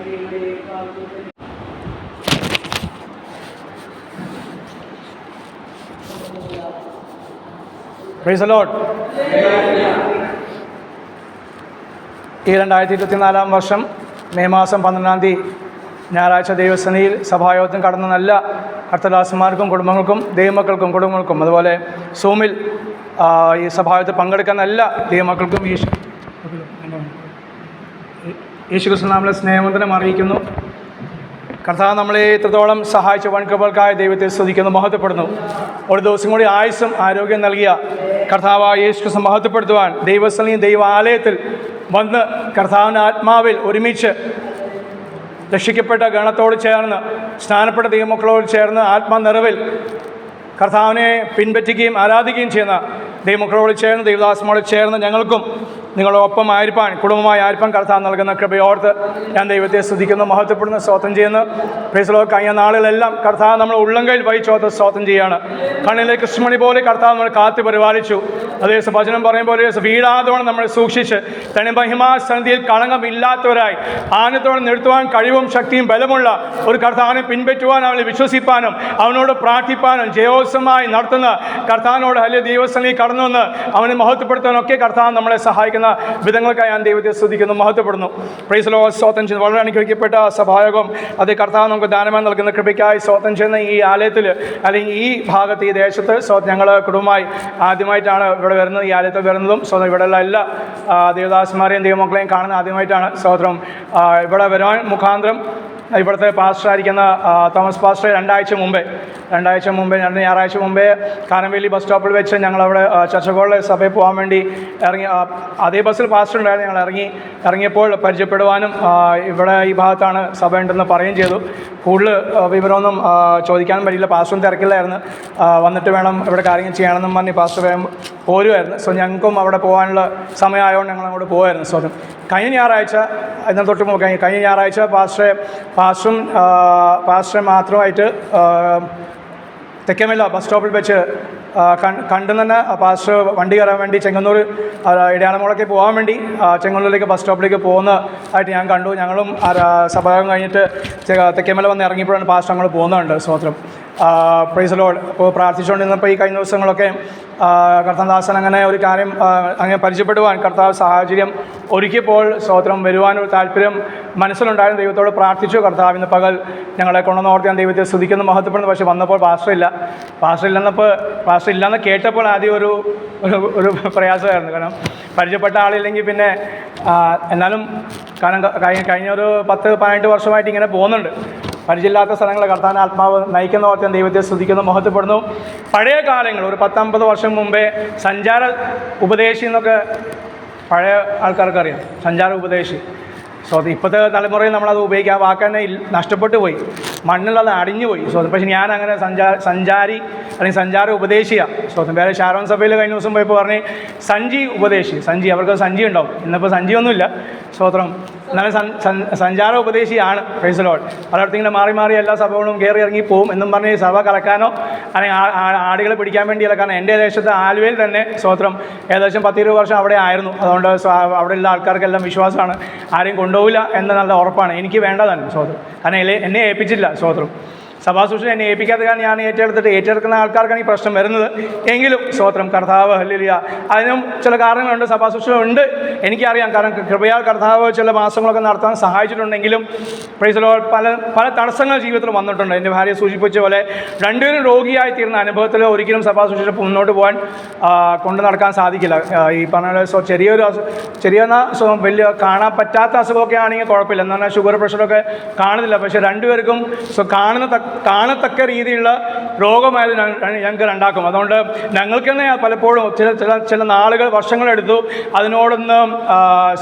Price the Lord. ഈ 2024 വർഷം May മാസം 12 തീയതി ഞായറാഴ്ച ദൈവസന്നിധിയിൽ സഭായോഗത്തിന് കടന്ന നല്ല കർത്തദാസന്മാർക്കും കുടുംബങ്ങൾക്കും ദൈവമക്കൾക്കും കുടുംബങ്ങൾക്കും അതുപോലെ സൂമിൽ ഈ സഭായോഗത്തിൽ പങ്കെടുക്കുന്ന എല്ലാ ദൈവമക്കൾക്കും യേശുക്രിസ്തു നാമത്തിലെ സ്നേഹവന്ദനം അറിയിക്കുന്നു. കർത്താവ് നമ്മളെ ഇത്രത്തോളം സഹായിച്ച വൻകൃപകൾക്കായി ദൈവത്തെ സ്തുതിക്കുന്നു, മഹത്വപ്പെടുന്നു. ഒരു ദിവസം കൂടി ആയുസ്സും ആരോഗ്യം നൽകിയ കർത്താവായ യേശുക്രിസ്തു മഹത്വപ്പെടുത്തുവാൻ ദൈവസന്നിധിയിൽ ദൈവാലയത്തിൽ വന്ന് കർത്താവിൻ്റെ ആത്മാവിൽ ഒരുമിച്ച് രക്ഷിക്കപ്പെട്ട ഗണത്തോട് ചേർന്ന് സ്നാനപ്പെട്ട ദൈവമക്കളോട് ചേർന്ന് ആത്മനിറവിൽ കർത്താവിനെ പിൻപറ്റുകയും ആരാധിക്കുകയും ചെയ്യുന്ന ദൈവമക്കളോട് ചേർന്ന് ദൈവദാസനോട് ചേർന്ന് ഞങ്ങൾക്കും നിങ്ങളൊപ്പം ആയിരിക്കാൻ കുടുംബമായി ആയിരിക്കാൻ കർത്താവ് നൽകുന്ന കൃപയോർത്ത് ഞാൻ ദൈവത്തെ സ്തുതിക്കുന്നു, മഹത്വപ്പെടുന്ന സ്തോത്രം ചെയ്യുന്നു. Price the Lord. കഴിഞ്ഞ നാളുകളെല്ലാം കർത്താവ് നമ്മൾ ഉള്ളംകൈയിൽ വഹിച്ചോർത്ത് സ്തോത്രം ചെയ്യുകയാണ്. കണ്ണിലെ കൃഷ്ണമണി പോലെ കർത്താവ് നമ്മൾ കാത്തു പരിപാലിച്ചു. അതേ വചനം പറയുമ്പോൾ വീഴാതോടെ നമ്മൾ സൂക്ഷിച്ച് തന്നെ മഹിമാസന്നിധിയിൽ കളങ്കമില്ലാത്തവരായി ആനത്തോടെ നിർത്തുവാൻ കഴിവും ശക്തിയും ബലമുള്ള ഒരു കർത്താവിനെ പിൻപറ്റുവാൻ, അവനെ വിശ്വസിപ്പാനും അവനോട് പ്രാർത്ഥിപ്പാനും ജയോത്സവമായി നടത്തുന്ന കർത്താവിനോട് വലിയ ദൈവസന്നിധി കടന്നു വന്ന് അവനെ മഹത്വപ്പെടുത്താനൊക്കെ കർത്താവ് നമ്മളെ സഹായിക്കുന്ന വിധങ്ങൾക്കായി ഞാൻ ദൈവത്തെ സ്തുതിക്കുന്നു, മഹത്വപ്പെടുന്നു. Price the Lord. സ്തോത്രം ചെയ്യുന്നു. വളരെ അനുഗ്രഹിക്കപ്പെട്ട സഭായോഗം അതേ കർത്താവ് നമുക്ക് ദാനമായി നൽകുന്ന കൃപയ്ക്കായി സ്തോത്രം ചെയ്യുന്ന ഈ ആലയത്തിൽ അല്ലെങ്കിൽ ഈ ഭാഗത്ത് ഈ ദേശത്ത് ഞങ്ങൾ കുടുംബമായി ആദ്യമായിട്ടാണ് ഇവിടെ വരുന്നത്, ഈ ആലയത്തിൽ വരുന്നതും. സ്വന്തം ഇവിടെയുള്ള എല്ലാ ദേവദാസന്മാരെയും ദൈവമക്കളെയും കാണുന്ന ആദ്യമായിട്ടാണ്. സ്തോത്രം. ഇവിടെ വരാൻ മുഖാന്തരം ഇവിടുത്തെ പാസ്റ്ററായിരിക്കുന്ന തോമസ് പാസ്റ്റർ രണ്ടാഴ്ച മുമ്പേ ഞായറാഴ്ച മുമ്പേ കാരംവേലി ബസ് സ്റ്റോപ്പിൽ വെച്ച് ഞങ്ങളവിടെ ചർച്ചകോളിലെ സഭയിൽ പോകാൻ വേണ്ടി ഇറങ്ങി. അതേ ബസ്സിൽ പാസ്റ്റർ ഉണ്ടായിരുന്നു. ഞങ്ങൾ ഇറങ്ങിയപ്പോൾ പരിചയപ്പെടുവാനും ഇവിടെ ഈ ഭാഗത്താണ് സഭ ഉണ്ടെന്ന് പറയുകയും ചെയ്തു. കൂടുതൽ വിവരമൊന്നും ചോദിക്കാനും പറ്റില്ല, പാസ്റ്ററും തിരക്കില്ലായിരുന്നു. വന്നിട്ട് വേണം ഇവിടെ കാര്യങ്ങൾ ചെയ്യണമെന്നും പറഞ്ഞ് പാസ്റ്റർ വേഗം പോരുമായിരുന്നു. സോ ഞങ്ങൾക്കും അവിടെ പോകാനുള്ള സമയമായതുകൊണ്ട് ഞങ്ങൾ അങ്ങോട്ട് പോകുമായിരുന്നു. സോ കഴിഞ്ഞ ഞായറാഴ്ച എന്നാൽ തൊട്ട് കഴിഞ്ഞ ഞായറാഴ്ച പാസ്റ്ററെ മാത്രമായിട്ട് തെക്കേമല ബസ് സ്റ്റോപ്പിൽ വെച്ച് കണ്ടു തന്നെ പാസ്റ്റർ വണ്ടി കയറാൻ വേണ്ടി ചെങ്ങന്നൂർ ഇടയാളമുളയ്ക്ക് പോകാൻ വേണ്ടി ചെങ്ങന്നൂരിലേക്ക് ബസ് സ്റ്റോപ്പിലേക്ക് പോകുന്നതായിട്ട് ഞാൻ കണ്ടു. ഞങ്ങളും സഭായോഗം കഴിഞ്ഞിട്ട് തെക്കേമല വന്ന് ഇറങ്ങിയപ്പോഴാണ് പാസ്റ്റർ അങ്ങോട്ട് പോകുന്നുണ്ട്. സ്തോത്രം. Price the Lord. അപ്പോൾ പ്രാർത്ഥിച്ചുകൊണ്ടിരുന്നപ്പോൾ ഈ കഴിഞ്ഞ ദിവസങ്ങളൊക്കെ കർത്താദാസൻ അങ്ങനെ ഒരു കാര്യം അങ്ങനെ പരിചയപ്പെടുവാൻ കർത്താവ് സാഹചര്യം ഒരുക്കിയപ്പോൾ സ്തോത്രം വരുവാനൊരു താല്പര്യം മനസ്സിലുണ്ടായിരുന്നു. ദൈവത്തോട് പ്രാർത്ഥിച്ചു. കർത്താവ് ഇന്ന് പകൽ ഞങ്ങളെ കൊണ്ടുവന്നോർത്ത് ഞാൻ ദൈവത്തെ സ്തുതിക്കുന്നു, മഹത്വപ്പെടുന്നു. പക്ഷേ വന്നപ്പോൾ പാസ്റ്റർ ഇല്ലെന്ന് കേട്ടപ്പോൾ ആദ്യം ഒരു പ്രയാസമായിരുന്നു. കാരണം പരിചയപ്പെട്ട ആളില്ലെങ്കിൽ പിന്നെ എന്നാലും കാരണം കഴിഞ്ഞ ഒരു 10-18 വർഷമായിട്ട് ഇങ്ങനെ പോകുന്നുണ്ട്. പരിചയമില്ലാത്ത സ്ഥലങ്ങൾ കർത്താവിൻ്റെ ആത്മാവ് നയിക്കുന്ന ഓർത്ത് ദൈവത്തെ സ്തുതിക്കുന്നു, മഹത്വപ്പെടുന്നു. പഴയ കാലങ്ങൾ ഒരു 10-50 വർഷം മുമ്പേ സഞ്ചാര ഉപദേശി എന്നൊക്കെ പഴയ ആൾക്കാർക്ക് അറിയാം. സഞ്ചാര ഉപദേശി. സോ ഇപ്പോഴത്തെ തലമുറയിൽ നമ്മളത് ഉപയോഗിക്കാൻ വാക്കന്നെ നഷ്ടപ്പെട്ടു പോയി, മണ്ണിലത് അടിഞ്ഞു പോയി. സോ പക്ഷേ ഞാൻ അങ്ങനെ സഞ്ചാരി അല്ലെങ്കിൽ സഞ്ചാര ഉപദേശിയാണ്. സോ വേറെ ഷാരോൺ സഭയിൽ കഴിഞ്ഞ ദിവസം പോയപ്പോൾ പറഞ്ഞ് സഞ്ചി ഉപദേശി. അവർക്ക് സഞ്ചി ഉണ്ടാവും. ഇന്നിപ്പോൾ സഞ്ചിയൊന്നുമില്ല. സ്തോത്രം. എന്നാലും സഞ്ചാര ഉപദേശിയാണ്. Praise the lord. പലയിടത്തിങ്ങനെ മാറി എല്ലാ സഭകളും കയറി ഇറങ്ങി പോവും എന്നും പറഞ്ഞ് സഭ കലക്കാനോ അല്ലെങ്കിൽ ആടുകളെ പിടിക്കാൻ വേണ്ടിയല്ല. കാരണം എൻ്റെ ദേശത്ത് ആലുവയിൽ തന്നെ സ്തോത്രം ഏകദേശം 10-20 വർഷം അവിടെ ആയിരുന്നു. അതുകൊണ്ട് അവിടെയുള്ള ആൾക്കാർക്കെല്ലാം വിശ്വാസമാണ്, ആരെയും കൊണ്ടുപോകില്ല എന്ന നല്ല ഉറപ്പാണ്. എനിക്ക് വേണ്ടതാണ് സ്തോത്രം. കാരണം എന്നെ ഏൽപ്പിച്ചില്ല സ്തോത്രം. സഭാശുശ്രൂഷ എന്നെ ഏൽപ്പിക്കാത്ത കാരണം ഞാൻ ഏറ്റെടുക്കുന്ന ആൾക്കാർക്കാണ് ഈ പ്രശ്നം വരുന്നത്. എങ്കിലും സ്തോത്രം കർത്താവ് ഹല്ലേലൂയ. അതിനും ചില കാരണങ്ങളുണ്ട്. സഭാശുശ്രൂഷ ഉണ്ട്, എനിക്കറിയാം. കാരണം കൃപയാൽ കർത്താവ് ചില മാസങ്ങളൊക്കെ നടത്താൻ സഹായിച്ചിട്ടുണ്ടെങ്കിലും പ്രൈസ് ദി ലോർഡ് പല തടസ്സങ്ങൾ ജീവിതത്തിൽ വന്നിട്ടുണ്ട്. എൻ്റെ ഭാര്യ സൂചിപ്പിച്ച പോലെ രണ്ടുപേരും രോഗിയായി തീർന്ന അനുഭവത്തിൽ ഒരിക്കലും സഭാശുശ്രൂഷ മുന്നോട്ട് പോകാൻ കൊണ്ടു നടക്കാൻ സാധിക്കില്ല. ഈ പറഞ്ഞ ചെറിയ വലിയ കാണാൻ പറ്റാത്ത അസുഖമൊക്കെ ആണെങ്കിൽ കുഴപ്പമില്ല. എന്ന് പറഞ്ഞാൽ ഷുഗർ പ്രഷറൊക്കെ കാണുന്നില്ല. പക്ഷേ രണ്ടുപേർക്കും കാണത്തക്ക രീതിയിലുള്ള രോഗമായത് ഞങ്ങൾക്ക് രണ്ടാക്കും. അതുകൊണ്ട് ഞങ്ങൾക്ക് തന്നെ പലപ്പോഴും ചില നാളുകൾ വർഷങ്ങളെടുത്തു അതിനോടൊന്ന്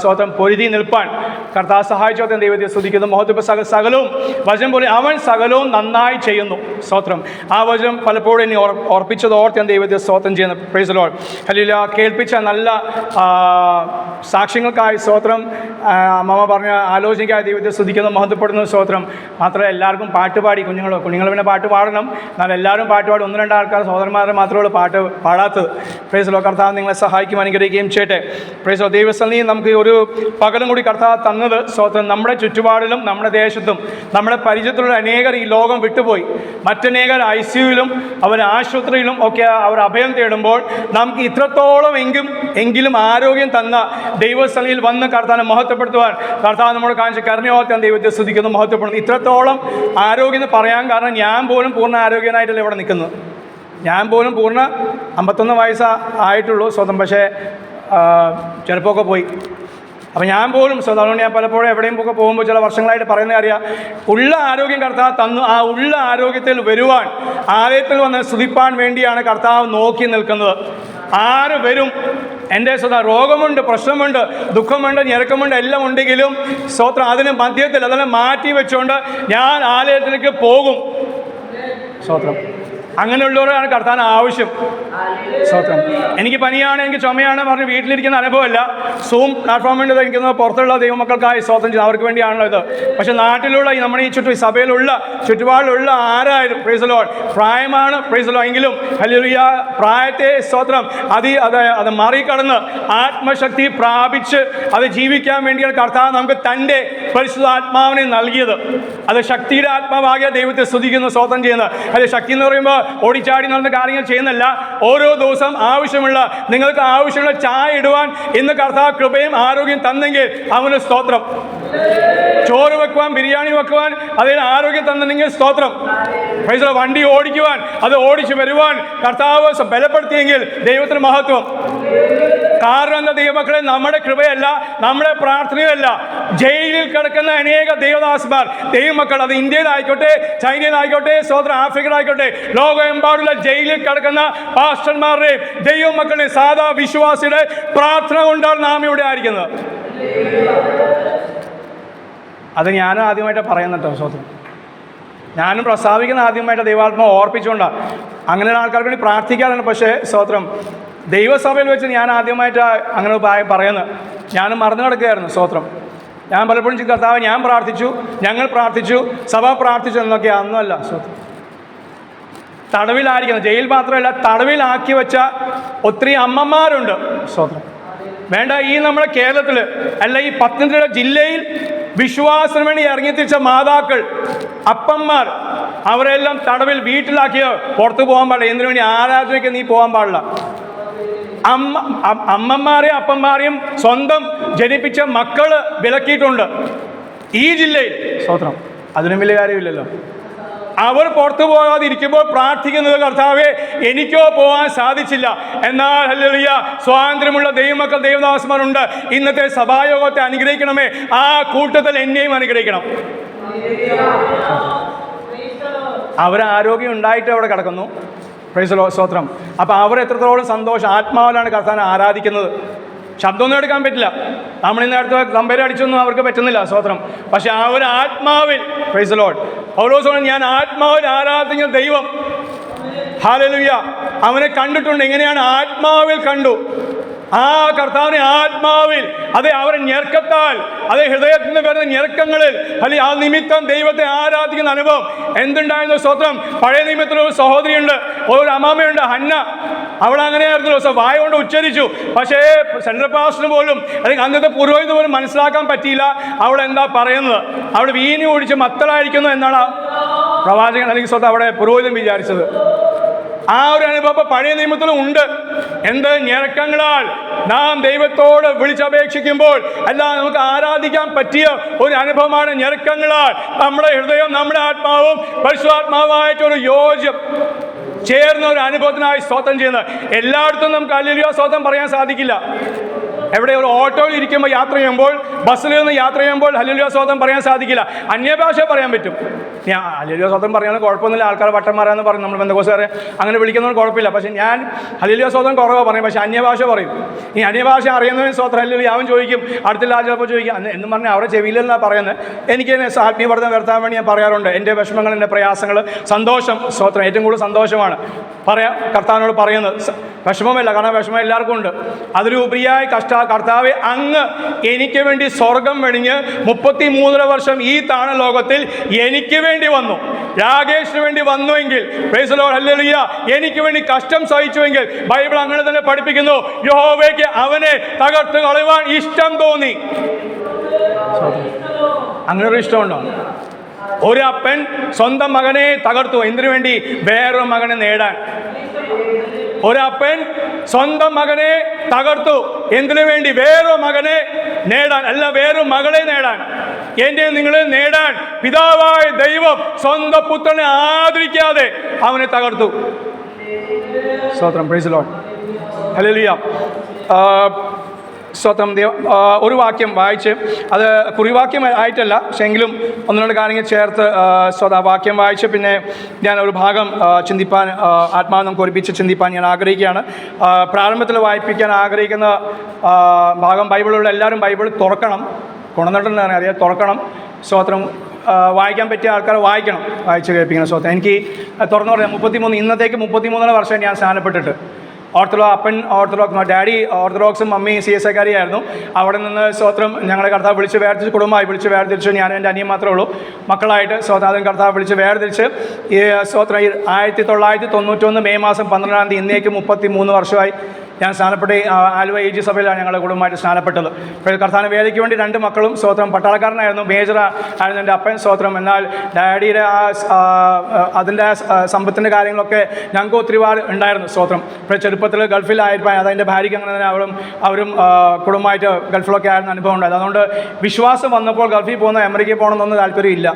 സ്വതം പൊരുതി നിൽപ്പാൻ കർത്താവ് സഹായിച്ചോട്ടെ ദൈവത്തെ സ്തുതിക്കുന്നു, മഹത്വ സകലവും വചനം പോലെ അവൻ സകലവും നന്നായി ചെയ്യുന്നു. സ്തോത്രം. ആ വചനം പലപ്പോഴും എന്നെ ഓർപ്പിച്ചത് ഓർത്ത് ഞാൻ ദൈവത്തെ സ്തോത്രം ചെയ്യുന്നു. Price the Lord. ഹല്ലേലൂയ. കേൾപ്പിച്ച നല്ല സാക്ഷ്യങ്ങൾക്കായി സ്തോത്രം. അമ്മ പറഞ്ഞ ആലോചനയ്ക്കായി ദൈവത്തെ സ്തുതിക്കുന്നു, മഹത്വപ്പെടുന്നു. സ്തോത്രം. മാത്രമല്ല എല്ലാവർക്കും പാട്ടുപാടി കുഞ്ഞുങ്ങൾ പാടുള്ളൂ. കുഞ്ഞുങ്ങൾ പിന്നെ പാട്ട് പാടണം, എന്നാൽ എല്ലാവരും പാട്ട് പാടും. 1-2 ആൾക്കാർ സഹോദരന്മാരെ മാത്രമേ ഉള്ളൂ പാട്ട് പാടാത്തത്. Price the Lord. കർത്താവ് നിങ്ങളെ സഹായിക്കും, അനുഗ്രഹിക്കുകയും ചെയ്യട്ടെ. Price the Lord. ദൈവസന്നിധി നമുക്ക് ഒരു പകലും കൂടി കർത്താവ് തന്നത് സ്വന്തം നമ്മുടെ ചുറ്റുപാടിലും നമ്മുടെ ദേശത്തും നമ്മുടെ പരിചയത്തിലുള്ള അനേകർ ഈ ലോകം വിട്ടുപോയി. മറ്റനേകർ ICUവിലും അവർ ആശുപത്രിയിലും ഒക്കെ അവർ അഭയം തേടുമ്പോൾ നമുക്ക് ഇത്രത്തോളം എങ്കിലും ആരോഗ്യം തന്ന ദൈവസന്നിധിയിൽ വന്ന് കർത്താവിനെ മഹത്വപ്പെടുത്തുവാൻ കർത്താവ് നമ്മോട് കാണിച്ച കരുണയോർത്താൻ ദൈവത്തെ സ്തുതിക്കുന്നു, മഹത്വപ്പെടുന്നു. ഇത്രത്തോളം ആരോഗ്യം എന്ന് പറയാൻ കാരണം ഞാൻ പോലും പൂർണ്ണ ആരോഗ്യനായിട്ടല്ല ഇവിടെ നിൽക്കുന്നത്. ഞാൻ പോലും പൂർണ്ണ 51 വയസ്സ് ആയിട്ടുള്ളൂ സ്വന്തം. പക്ഷേ ചെറുപ്പമൊക്കെ പോയി. അപ്പോൾ ഞാൻ പോലും അതുകൊണ്ട് ഞാൻ പലപ്പോഴും എവിടെയും ഒക്കെ പോകുമ്പോൾ ചില വർഷങ്ങളായിട്ട് പറയുന്നത് അറിയാം, ഉള്ള ആരോഗ്യം കർത്താവ് തന്നു. ആ ഉള്ള ആരോഗ്യത്തിൽ വരുവാൻ, ആലയത്തിൽ വന്ന് സ്തുതിപ്പാൻ വേണ്ടിയാണ് കർത്താവ് നോക്കി നിൽക്കുന്നത്. ആര് വരും? എൻ്റെ രോഗമുണ്ട്, പ്രശ്നമുണ്ട്, ദുഃഖമുണ്ട്, ഞെരുക്കമുണ്ട്, എല്ലാം ഉണ്ടെങ്കിലും സ്തോത്രം അതിന് മധ്യത്തിൽ അതെല്ലാം മാറ്റി വെച്ചുകൊണ്ട് ഞാൻ ആലയത്തിലേക്ക് പോകും. സ്തോത്രം. അങ്ങനെയുള്ളവരാണ് കർത്താവിന് ആവശ്യം. സ്തോത്രം. എനിക്ക് പനിയാണ്, എനിക്ക് ചുമയാണ് പറഞ്ഞ് വീട്ടിലിരിക്കുന്ന അനുഭവമല്ല. സൂം പ്ലാറ്റ്ഫോമിൽ ഇരിക്കുന്ന പുറത്തുള്ള ദൈവമക്കൾക്കായി സ്തോത്രം ചെയ്ത് അവർക്ക് വേണ്ടിയാണല്ലോ ഇത്. പക്ഷെ നാട്ടിലുള്ള നമ്മുടെ ഈ സഭയിലുള്ള ചുറ്റുപാടിലുള്ള ആരായാലും പ്രൈസ് ദി ലോർഡ്, പ്രായമാണ് പ്രൈസ് ദി ലോർഡ് എങ്കിലും ഹല്ലേലൂയ, പ്രായത്തെ സ്തോത്രം അത് മറികടന്ന് ആത്മശക്തി പ്രാപിച്ച് അത് ജീവിക്കാൻ വേണ്ടിയാണ് കർത്താവ് നമുക്ക് തൻ്റെ പരിശുദ്ധാത്മാവിനെ നൽകിയത്. അത് ശക്തിയുടെ ആത്മാവാകിയ ദൈവത്തെ സ്തുതിക്കുന്നു, സ്തോത്രം ചെയ്യുന്നത്. അത് ശക്തി എന്ന് പറയുമ്പോൾ ഓടിച്ചാടി നടന്ന കാര്യങ്ങൾ ചെയ്യുന്നല്ല. ഓരോ ദിവസം ആവശ്യമുള്ള, നിങ്ങൾക്ക് ആവശ്യമുള്ള ചായ ഇടുവാൻ ഇന്ന് കർത്താവ് കൃപയും ആരോഗ്യം തന്നെങ്കിൽ അവന് സ്തോത്രം. ചോറ് വെക്കുവാൻ, ബിരിയാണി വെക്കുവാൻ അതിന് ആരോഗ്യം തന്നെങ്കിൽ സ്തോത്രം. വണ്ടി ഓടിക്കുവാൻ, അത് ഓടിച്ചു വരുവാൻ കർത്താവ് ബലപ്പെടുത്തിയെങ്കിൽ ദൈവത്തിന് മഹത്വം. കാരണം എന്താ ദൈവമക്കളെ, നമ്മുടെ കൃപയല്ല, നമ്മുടെ പ്രാർത്ഥനയല്ല. ജയിലിൽ കിടക്കുന്ന അനേക ദേവദാസന്മാർ, ദൈവമക്കൾ, അത് ഇന്ത്യയിലായിക്കോട്ടെ, ചൈനയിലായിക്കോട്ടെ, സ്തോത്രം ആഫ്രിക്കയിലായിക്കോട്ടെ, ലോകമെമ്പാടുള്ള ജയിലിൽ കിടക്കുന്ന പാസ്റ്റർമാരുടെയും ദൈവമക്കളുടെയും സാധാ വിശ്വാസിയുടെ പ്രാർത്ഥന കൊണ്ടാണ് നാം ഇവിടെ ആയിരിക്കുന്നത്. അത് ഞാനും ആദ്യമായിട്ട് പറയുന്നുണ്ടോ സ്തോത്രം. ഞാനും പ്രസ്താവിക്കുന്ന ആദ്യമായിട്ട് ദൈവാത്മാവ് ഓർപ്പിച്ചുകൊണ്ടാണ്. അങ്ങനെ ആൾക്കാർക്ക് വേണ്ടി പ്രാർത്ഥിക്കാറുണ്ട്. പക്ഷേ സ്തോത്രം, ദൈവസഭയിൽ വെച്ച് ഞാൻ ആദ്യമായിട്ട് അങ്ങനെ പറയുന്നത്. ഞാനും മറന്നു കിടക്കുകയായിരുന്നു. സ്തോത്രം. ഞാൻ പലപ്പോഴും കർത്താവ് ഞാൻ പ്രാർത്ഥിച്ചു, ഞങ്ങൾ പ്രാർത്ഥിച്ചു, സഭ പ്രാർത്ഥിച്ചു എന്നൊക്കെ അന്നല്ല. സ്തോത്രം. തടവിലായിരിക്കുന്നത്, ജയിൽ മാത്രമല്ല തടവിലാക്കി വെച്ച ഒത്തിരി അമ്മമാരുണ്ട്. സ്തോത്രം. വേണ്ട, ഈ നമ്മുടെ കേരളത്തിൽ അല്ല, ഈ പത്തനംതിട്ട ജില്ലയിൽ വിശ്വാസത്തിന് വേണ്ടി ഇറങ്ങിത്തിരിച്ച മാതാക്കൾ, അപ്പന്മാർ, അവരെല്ലാം തടവിൽ വീട്ടിലാക്കിയോ പുറത്തു പോകാൻ പാടില്ല. എന്തിനു വേണ്ടി? ആരാധനയ്ക്ക് നീ പോകാൻ പാടില്ല. അമ്മമാരെയും അപ്പന്മാരെയും സ്വന്തം ജനിപ്പിച്ച മക്കള് വിലക്കിയിട്ടുണ്ട് ഈ ജില്ലയിൽ. സ്തോത്രം. അതിനും വലിയ കാര്യമില്ലല്ലോ. അവർ പുറത്തു പോകാതിരിക്കുമ്പോൾ പ്രാർത്ഥിക്കുന്നത്, കർത്താവേ എനിക്കോ പോകാൻ സാധിച്ചില്ല, എന്നാൽ ഹല്ലേലൂയ സ്വാതന്ത്ര്യമുള്ള ദൈവമക്കൾ, ദൈവദാസന്മാരുണ്ട്. ഇന്നത്തെ സഭായോഗത്തെ അനുഗ്രഹിക്കണമേ, ആ കൂട്ടത്തിൽ എന്നെയും അനുഗ്രഹിക്കണം. അവരാരോഗ്യം ഉണ്ടായിട്ട് അവിടെ കിടക്കുന്നു. Price the Lord. സ്തോത്രം. അപ്പോൾ അവർ എത്രത്തോളം സന്തോഷം ആത്മാവിലാണ് കർത്താവിനെ ആരാധിക്കുന്നത്. ശബ്ദമൊന്നും എടുക്കാൻ പറ്റില്ല. നമ്മളിന്ന് അടുത്ത് കമ്പേര് അടിച്ചൊന്നും അവർക്ക് പറ്റുന്നില്ല. സ്തോത്രം. പക്ഷെ അവർ ആത്മാവിൽ, പ്രൈസ് ദി ലോർഡ്, പൗലോസ് ഞാൻ ആത്മാവിൽ ആരാധിക്കുന്ന ദൈവം, ഹല്ലേലൂയ, അവനെ കണ്ടിട്ടുണ്ട്. എങ്ങനെയാണ്? ആത്മാവിൽ കണ്ടു. ആ കർത്താവിനെ ആത്മാവിൽ, അതെ അവരെ ഞെരുക്കത്താൽ, അതെ ഹൃദയത്തിൽ നിന്ന് വരുന്ന ഞെരുക്കങ്ങളിൽ അല്ലെങ്കിൽ ആ നിമിത്തം ദൈവത്തെ ആരാധിക്കുന്ന അനുഭവം എന്തുണ്ടായിരുന്നു? സ്തോത്രം. പഴയ നിമിത്തത്തിൽ ഒരു സഹോദരിയുണ്ട്, ഒരു അമ്മാമയുണ്ട്, ഹന്ന. അവൾ അങ്ങനെയായിരുന്നല്ലോ, വായ കൊണ്ട് ഉച്ചരിച്ചു. പക്ഷേ സെൻട്രൽ പാസ്റ്ററിന് പോലും അല്ലെങ്കിൽ അന്നത്തെ പുരോഹിതന് പോലും മനസ്സിലാക്കാൻ പറ്റിയില്ല അവൾ എന്താ പറയുന്നത്. അവൾ വീഞ്ഞ് കുടിച്ച് മത്തളായിരിക്കുന്നു എന്നാണ് പ്രവാചകൻ അല്ലെങ്കിൽ സ്വന്തം അവിടെ പുരോഹിതൻ വിചാരിച്ചത്. ആ ഒരു അനുഭവം പഴയ നിയമത്തിലും ഉണ്ട്. എന്ത്? ഞെരുക്കങ്ങളാൽ നാം ദൈവത്തോട് വിളിച്ചപേക്ഷിക്കുമ്പോൾ അല്ല, നമുക്ക് ആരാധിക്കാൻ പറ്റിയ ഒരു അനുഭവമാണ് ഞെരുക്കങ്ങളാൽ നമ്മുടെ ഹൃദയം, നമ്മുടെ ആത്മാവും പരിശുദ്ധാത്മാവുമായിട്ടൊരു യോജ്യം ചേർന്ന ഒരു അനുഭവത്തിനായി സ്തോത്രം ചെയ്യുന്നത്. എല്ലായിടത്തും നമുക്ക് ഹല്ലേലൂയ സ്തോത്രം പറയാൻ സാധിക്കില്ല. എവിടെ ഒരു ഓട്ടോയിൽ ഇരിക്കുമ്പോൾ യാത്ര ചെയ്യുമ്പോൾ, ബസ്സിൽ നിന്ന് യാത്ര ചെയ്യുമ്പോൾ ഹല്ലേലൂയ സ്തോത്രം പറയാൻ സാധിക്കില്ല. അന്യഭാഷ പറയാൻ പറ്റും. ഞാൻ ഹല്ലേലൂയ സ്തോത്രം പറയാനും കുഴപ്പമൊന്നുമില്ല. ആൾക്കാർ വട്ടന്മാരാന്ന് പറയും, നമ്മൾ ബന്ധുക്കോസുകാരെ അങ്ങനെ വിളിക്കുന്നതുകൊണ്ട് കുഴപ്പമില്ല. പക്ഷേ ഞാൻ ഹല്ലേലൂയ സ്തോത്രം കുറവാണ് പറയും, പക്ഷേ അന്യഭാഷ പറയും. ഈ അന്യഭാഷ അറിയുന്നവൻ സ്തോത്രം ഹല്ലേലൂയ അവൻ ചോദിക്കും, അടുത്തുള്ള ആൾ ചിലപ്പോൾ ചോദിക്കും എന്നും പറഞ്ഞാൽ അവരുടെ ചെവിയിലെന്നാണ് പറയുന്നത്. എനിക്ക് ആത്മീയവർദ്ധന വരുത്താൻ വേണ്ടി ഞാൻ പറയാറുണ്ട്. എൻ്റെ വിഷമങ്ങൾ, എൻ്റെ പ്രയാസങ്ങൾ, സന്തോഷം, സ്തോത്രം ഏറ്റവും കൂടുതൽ സന്തോഷമാണ് കർത്താവിനോട് പറയുന്നത്. വിഷമമല്ല, കാരണം വിഷമം എല്ലാവർക്കും ഉണ്ട്. അതിലുപരിയായ കഷ്ട കർത്താവെ, അങ്ങ് എനിക്ക് വേണ്ടി സ്വർഗം വെടിഞ്ഞ് 33 വർഷം ഈ താണ ലോകത്തിൽ എനിക്ക് വേണ്ടി വന്നു. രാകേഷിന് വേണ്ടി വന്നുവെങ്കിൽ, പ്രൈസ് ദി ലോർഡ്, ഹല്ലേലൂയ, എനിക്ക് വേണ്ടി കഷ്ടം സഹിച്ചുവെങ്കിൽ, ബൈബിൾ അങ്ങനെ തന്നെ പഠിപ്പിക്കുന്നു, യഹോവയ്ക്ക് അവനെ തകർത്ത് കളയുവാൻ ഇഷ്ടം തോന്നി. അങ്ങനെ ഒരു ഇഷ്ടമുണ്ടോ? ഒരു അപ്പൻ സ്വന്തം മകനെ തകർത്തു. എന്തിനു വേണ്ടി? വേറൊരു മകനെ നേടാൻ. ഒരപ്പൻ സ്വന്തം മകനെ തകർത്തു. എന്തിനു വേണ്ടി? വേറൊരു മകനെ നേടാൻ, അല്ല വേറൊരു മകളെ നേടാൻ. എൻ്റെ നിങ്ങളെ നേടാൻ പിതാവായ ദൈവം സ്വന്തം പുത്രനെ ആദരിക്കാതെ അവനെ തകർത്തു. സ്തോത്രം, പ്രൈസ് ദി ലോർഡ്, ഹല്ലേലൂയ. സ്വത്രം ഒരു വാക്യം വായിച്ച്, അത് കുറിവാക്യം ആയിട്ടല്ല, പക്ഷേ എങ്കിലും ഒന്ന് രണ്ട് കാര്യങ്ങൾ ചേർത്ത് വാക്യം വായിച്ച് പിന്നെ ഞാൻ ഒരു ഭാഗം ചിന്തിപ്പാൻ, ആത്മാവ് നമുക്ക് ഒരുമിച്ച് ചിന്തിപ്പാൻ ഞാൻ ആഗ്രഹിക്കുകയാണ്. പ്രാരംഭത്തിൽ വായിപ്പിക്കാൻ ആഗ്രഹിക്കുന്ന ഭാഗം, ബൈബിളിലുള്ള എല്ലാവരും ബൈബിൾ തുറക്കണം. കൊണ്ടുവന്നിട്ടുണ്ടെന്ന് അറിയാം, തുറക്കണം. സ്തോത്രം. വായിക്കാൻ പറ്റിയ ആൾക്കാർ വായിക്കണം, വായിച്ച് കേൾപ്പിക്കണം. സ്തോത്രം. എനിക്ക് തുറന്നു പറയാം, 33 ഇന്നത്തേക്ക് 33 വർഷം ഞാൻ സ്നാനപ്പെട്ടിട്ട്. അപ്പൻ ഓർത്തഡോക്സ്, ഡാഡി ഓർത്തഡോക്സും മമ്മി CSI കാരിയായിരുന്നു. അവിടെ നിന്ന് സ്തോത്രം ഞങ്ങളെ കർത്താവ് വിളിച്ച് വേർതിരിച്ച്, കുടുംബമായി വിളിച്ച് വേർതിരിച്ചു. ഞാനും എൻ്റെ അനിയൻ മാത്രമേ ഉള്ളൂ മക്കളായിട്ട്. സ്തോത്രം, കർത്താവ് വിളിച്ച് വേർതിരിച്ച് ഈ സ്തോത്രം 1991 മെയ് മാസം 12 ഇന്നേക്ക് 33 വർഷമായി ഞാൻ സ്നാനപ്പെട്ട് ആലുവ AG സഭയിലാണ് ഞങ്ങളുടെ കുടുംബമായിട്ട് സ്നാനപ്പെട്ടത്. കർത്താവിന് വേലയ്ക്ക് വേണ്ടി 2 മക്കളും സ്തോത്രം പട്ടാളക്കാരനായിരുന്നു. മേജർ ആയിരുന്നു എൻ്റെ അപ്പൻ. സ്തോത്രം. എന്നാൽ ഡാഡിയുടെ അതിൻ്റെ സമ്പത്തിൻ്റെ കാര്യങ്ങളൊക്കെ ഞങ്ങൾക്ക് ഒത്തിരി ഉണ്ടായിരുന്നു. സ്തോത്രം. ഇപ്പോൾ ചെറുപ്പത്തിൽ ഗൾഫിലായപ്പോൾ അതെൻ്റെ ഭാര്യയ്ക്ക് അങ്ങനെ തന്നെ അവരും കുടുംബമായിട്ട് ഗൾഫിലൊക്കെ ആയിരുന്ന അനുഭവം ഉണ്ടായത്. അതുകൊണ്ട് വിശ്വാസം വന്നപ്പോൾ ഗൾഫിൽ പോകുന്ന, അമേരിക്കയിൽ പോകണമെന്നൊന്നും താല്പര്യമില്ല.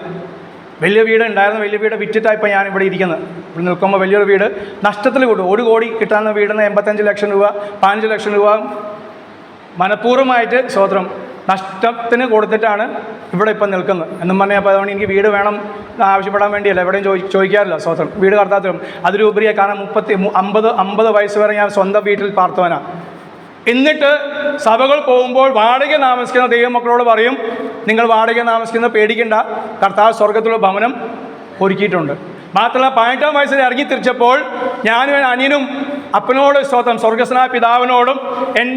വലിയ വീട് ഉണ്ടായിരുന്നു, വലിയ വീട് വിറ്റിട്ടാണ് ഇപ്പോൾ ഞാൻ ഇവിടെ ഇരിക്കുന്നത്. ഇവിടെ നിൽക്കുമ്പോൾ വലിയൊരു വീട് നഷ്ടത്തിൽ കൊടുക്കും. 1 കോടി കിട്ടാവുന്ന വീടിന് 85 ലക്ഷം രൂപ, 15 ലക്ഷം രൂപ മനഃപൂർവ്വമായിട്ട് സ്തോത്രം നഷ്ടത്തിന് കൊടുത്തിട്ടാണ് ഇവിടെ ഇപ്പം നിൽക്കുന്നത്. എന്നും പറഞ്ഞാൽ അപ്പോൾ അതുകൊണ്ട് എനിക്ക് വീട് വേണം ആവശ്യപ്പെടാൻ വേണ്ടിയല്ല, എവിടെയും ചോദിക്കാറില്ല. സ്തോത്രം. വീട് കർത്താത്തരും അതിലുപരിയായി, കാരണം 50 വയസ്സ് വരെ ഞാൻ സ്വന്തം വീട്ടിൽ പാർത്തവനാണ്. എന്നിട്ട് സഭകൾ പോകുമ്പോൾ വാടക താമസിക്കുന്ന ദൈവമക്കളോട് പറയും, നിങ്ങൾ വാടക താമസിക്കുന്നത് പേടിക്കേണ്ട, കർത്താവ് സ്വർഗത്തിലുള്ള ഭവനം ഒരുക്കിയിട്ടുണ്ട്. മാത്രമല്ല 18-ാം വയസ്സിൽ ഇറങ്ങി തിരിച്ചപ്പോൾ ഞാനും അനിയനും അപ്പനോട്, സ്തോത്രം, സ്വർഗസ്നായ പിതാവിനോടും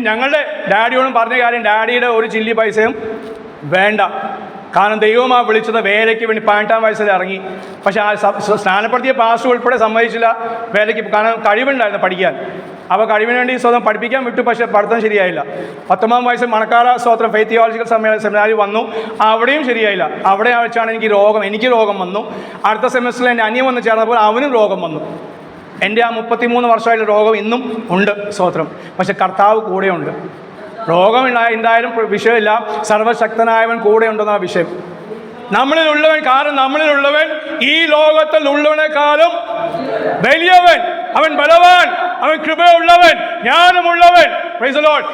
ഞങ്ങളുടെ ഡാഡിയോടും പറഞ്ഞ കാര്യം, ഡാഡിയുടെ ഒരു ചില്ലി പൈസയും വേണ്ട, കാരണം ദൈവമാ വിളിച്ചത് വേലയ്ക്ക് വേണ്ടി. 18-ാം വയസ്സിൽ ഇറങ്ങി. പക്ഷേ ആ സ്നാനപ്പെടുത്തിയ പാസ്റ്റർ ഉൾപ്പെടെ സമ്മതിച്ചില്ല വേലയ്ക്ക്, കാരണം കഴിവുണ്ടായിരുന്നു പഠിക്കാൻ. അപ്പോൾ കഴിവിന് വേണ്ടി സ്വന്തം പഠിപ്പിക്കാൻ വിട്ടു, പക്ഷേ പഠിത്തം ശരിയായില്ല. 19-ാം വയസ്സിൽ മണക്കാല സ്തോത്രം ഫെയ്ത്ത് തിയോളജിക്കൽ സെമിനാരിൽ വന്നു, അവിടെയും ശരിയായില്ല. അവിടെ വെച്ചാണ് എനിക്ക് രോഗം വന്നു. അടുത്ത സെമിസ്റ്ററിൽ എൻ്റെ അനിയൻ വന്ന് ചേർന്നപ്പോൾ അവനും രോഗം വന്നു. എൻ്റെ ആ 33 വർഷമായിട്ടുള്ള രോഗം ഇന്നും ഉണ്ട്. സ്തോത്രം. പക്ഷെ കർത്താവ് കൂടെയുണ്ട്. രോഗം ഉണ്ടായാലും വിഷയമില്ല, സർവശക്തനായവൻ കൂടെ ഉണ്ടെന്നാണ് വിഷയം. നമ്മളിലുള്ളവൻ, കാരണം നമ്മളിലുള്ളവൻ ഈ ലോകത്തിൽ ഉള്ളവനേക്കാളും വലിയവൻ, അവൻ ബലവാൻ, അവൻ കൃപയുള്ളവൻ, ജ്ഞാനമുള്ളവൻ. Praise the lord.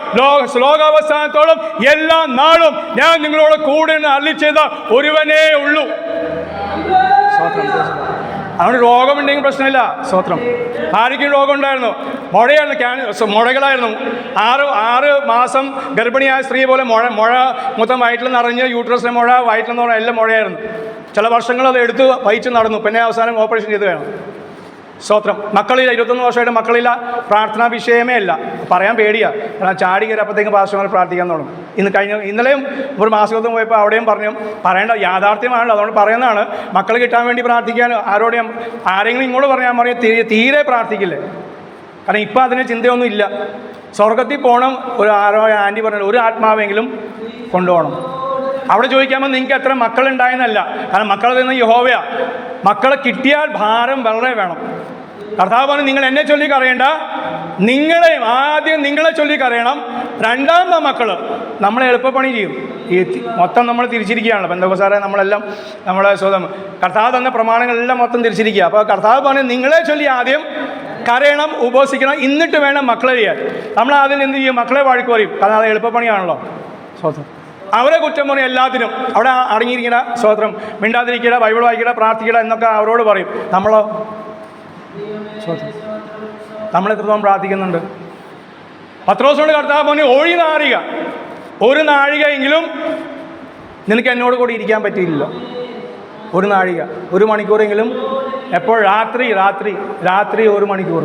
ലോകാവസാനത്തോളം എല്ലാ നാളും ഞാൻ നിങ്ങളോട് കൂടെ അരുളിച്ചെയ്ത ഒരുവനേ ഉള്ളൂ. അവന് രോഗമുണ്ടെങ്കിൽ പ്രശ്നമില്ല. സ്തോത്രം. ആർക്കും രോഗം ഉണ്ടായിരുന്നു, മുഴകളായിരുന്നു. 6 മാസം ഗർഭിണിയായ സ്ത്രീ പോലെ മുഴ മൊത്തം വയറ്റിൽ നിറഞ്ഞ്, യൂട്രസിലെ മുഴ, വയറ്റിൽ നിന്ന് എല്ലാം മുഴയായിരുന്നു. ചില വർഷങ്ങൾ അത് എടുത്ത് വഹിച്ച് നടന്നു. പിന്നെ അവസാനം ഓപ്പറേഷൻ ചെയ്ത് വേണം. സ്തോത്രം. മക്കളില്ല, 21 വർഷമായിട്ട് മക്കളില്ല. പ്രാർത്ഥനാ വിഷയമേ അല്ല, പറയാൻ പേടിയാണ്. കാരണം ചാടി കയറിയപ്പോഴത്തേക്ക് പാസ്റ്റർമാർ പ്രാർത്ഥിക്കാൻ തുടങ്ങും. ഇന്നലെയും ഒരു മാസത്തിൽ പോയപ്പോൾ അവിടെയും പറയേണ്ട യാഥാർത്ഥ്യമാണല്ലോ, അതുകൊണ്ട് പറയുന്നതാണ്. മക്കൾ കിട്ടാൻ വേണ്ടി പ്രാർത്ഥിക്കാൻ ആരെങ്കിലും ഇങ്ങോട്ട് പറഞ്ഞാൽ പറയും തീരെ പ്രാർത്ഥിക്കില്ലേ. കാരണം ഇപ്പം അതിന് ചിന്തയൊന്നും ഇല്ല. സ്വർഗത്തിൽ പോകണം. ആൻറ്റി പറഞ്ഞ ഒരു ആത്മാവെങ്കിലും കൊണ്ടുപോകണം. അവിടെ ചോദിക്കാമ്പോൾ നിങ്ങൾക്ക് എത്ര മക്കളുണ്ടായെന്നല്ല, കാരണം മക്കളെ നിന്ന് യഹോവയാ. മക്കളെ കിട്ടിയാൽ ഭാരം വളരെ വേണം. കർത്താവ് പറഞ്ഞു, നിങ്ങൾ എന്നെ ചൊല്ലി കറിയണ്ട, ആദ്യം നിങ്ങളെ ചൊല്ലി കറിയണം. 2ാമത്തെ മക്കൾ നമ്മളെ എളുപ്പപ്പണി ചെയ്യും. മൊത്തം നമ്മൾ തിരിച്ചിരിക്കുകയാണല്ലോ. പെന്തക്കോസ്തുകാരെ നമ്മളെല്ലാം നമ്മളെ സ്വന്തം കർത്താവ് തന്ന പ്രമാണങ്ങളെല്ലാം മൊത്തം തിരിച്ചിരിക്കുക. അപ്പോൾ കർത്താവ് പറഞ്ഞു, നിങ്ങളെ ചൊല്ലി ആദ്യം കരയണം, ഉപവസിക്കണം, എന്നിട്ട് വേണം മക്കളെ ചെയ്യാൻ. നമ്മൾ ആദ്യം എന്ത് ചെയ്യും? മക്കളെ വഴക്ക് പറയും, കാരണം അത് എളുപ്പപ്പണിയാണല്ലോ. സ്വന്തം അവരെ കുറ്റം പറയും എല്ലാത്തിനും. അവിടെ അടങ്ങിയിരിക്കണ, സ്തോത്രം, മിണ്ടാതിരിക്കുക, ബൈബിൾ വായിക്കുക, പ്രാർത്ഥിക്കുക എന്നൊക്കെ അവരോട് പറയും. നമ്മളോ നമ്മളെത്രത്തോളം പ്രാർത്ഥിക്കുന്നുണ്ട്? പത്രോസിനോട് കർത്താവ് പറഞ്ഞു, ഒരു നാഴികയെങ്കിലും നിനക്ക് എന്നോട് കൂടി ഇരിക്കാൻ പറ്റിയില്ലല്ലോ. ഒരു നാഴിക, 1 മണിക്കൂറെങ്കിലും. എപ്പോൾ? രാത്രി 1 മണിക്കൂർ.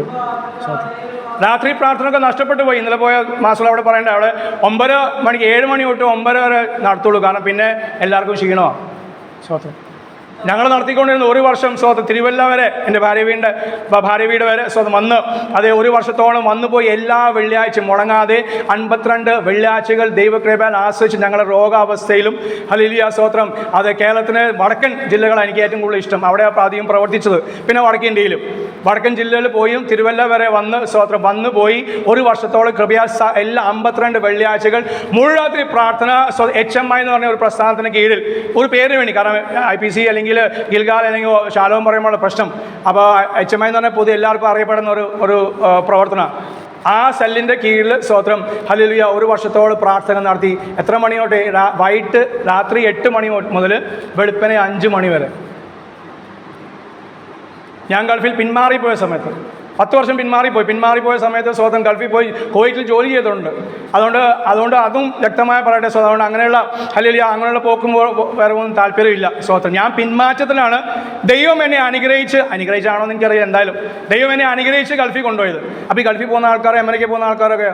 രാത്രി പ്രാർത്ഥനയൊക്കെ നഷ്ടപ്പെട്ടു പോയി. ഇന്നലെ പോയ മാസം അവിടെ പറയേണ്ട അവിടെ 9 മണിക്ക് 7 മണി തൊട്ട് 9 വരെ നടത്തുള്ളൂ. കാരണം പിന്നെ എല്ലാവർക്കും ക്ഷീണമാണ്. സ്വന്തം ഞങ്ങൾ നടത്തിക്കൊണ്ടിരുന്ന 1 വർഷം സ്വന്തം തിരുവല്ല വരെ എൻ്റെ ഭാര്യ വീട് വരെ സ്വന്തം വന്ന് അതേ 1 വർഷത്തോളം വന്നു പോയി. എല്ലാ വെള്ളിയാഴ്ചയും മുടങ്ങാതെ 52 വെള്ളിയാഴ്ചകൾ ദൈവകൃപയാൽ ആശ്രയിച്ച് ഞങ്ങളുടെ രോഗാവസ്ഥയിലും ഹല്ലേലൂയ സ്തോത്രം. അത് കേരളത്തിന് വടക്കൻ ജില്ലകളാണ് എനിക്ക് ഏറ്റവും കൂടുതൽ ഇഷ്ടം. അവിടെ ആദ്യം പ്രവർത്തിച്ചത്. പിന്നെ വടക്കൻ ഇന്ത്യയിലും വടക്കൻ ജില്ലയിൽ പോയും തിരുവല്ല വരെ വന്ന് സ്തോത്രം വന്നു പോയി 1 വർഷത്തോളം കൃപയാൽ എല്ലാ 52 വെള്ളിയാഴ്ചകൾ മുഴുരാത്രി പ്രാർത്ഥന HMI എന്ന് പറഞ്ഞ ഒരു പ്രസ്ഥാനത്തിന് കീഴിൽ ഒരു പേരിന് വേണ്ടി. കാരണം IPC അല്ലെങ്കിൽ ഗിൽഗാൽ അല്ലെങ്കിൽ ശാലോം പറയുമ്പോൾ പ്രശ്നം. അപ്പോൾ HMI എന്ന് പറഞ്ഞാൽ പൊതുവെ എല്ലാവർക്കും അറിയപ്പെടുന്ന ഒരു പ്രവർത്തനം. ആ സെല്ലിൻ്റെ കീഴിൽ സ്തോത്രം ഹല്ലേലൂയ 1 വർഷത്തോളം പ്രാർത്ഥന നടത്തി. എത്ര മണി തൊട്ട്? വൈകിട്ട് രാത്രി 8 മണി മുതൽ വെളുപ്പിനെ 5 മണി വരെ. ഞാൻ ഗൾഫിൽ പിന്മാറിപ്പോയ സമയത്ത് 10 വർഷം പിന്മാറിപ്പോയ സമയത്ത് സ്വതം ഗൾഫിൽ പോയി കുവൈറ്റിൽ ജോലി ചെയ്തിട്ടുണ്ട്. അതുകൊണ്ട് അതും വ്യക്തമായി പറയട്ടെ. അതുകൊണ്ട് അങ്ങനെയുള്ള ഹല്ലേലൂയ അങ്ങനെയുള്ള പോക്കും വരവൊന്നും താല്പര്യമില്ല. സ്വതം ഞാൻ പിന്മാറ്റത്തിലാണ്. ദൈവം എന്നെ അനുഗ്രഹിച്ചാണോ എന്ന് എനിക്കറിയാം. എന്തായാലും ദൈവം എന്നെ അനുഗ്രഹിച്ച് ഗൾഫിൽ കൊണ്ടുപോയത്. അപ്പോൾ ഈ ഗൾഫിൽ പോകുന്ന ആൾക്കാർ അമേരിക്കയിൽ പോകുന്ന ആൾക്കാരൊക്കെ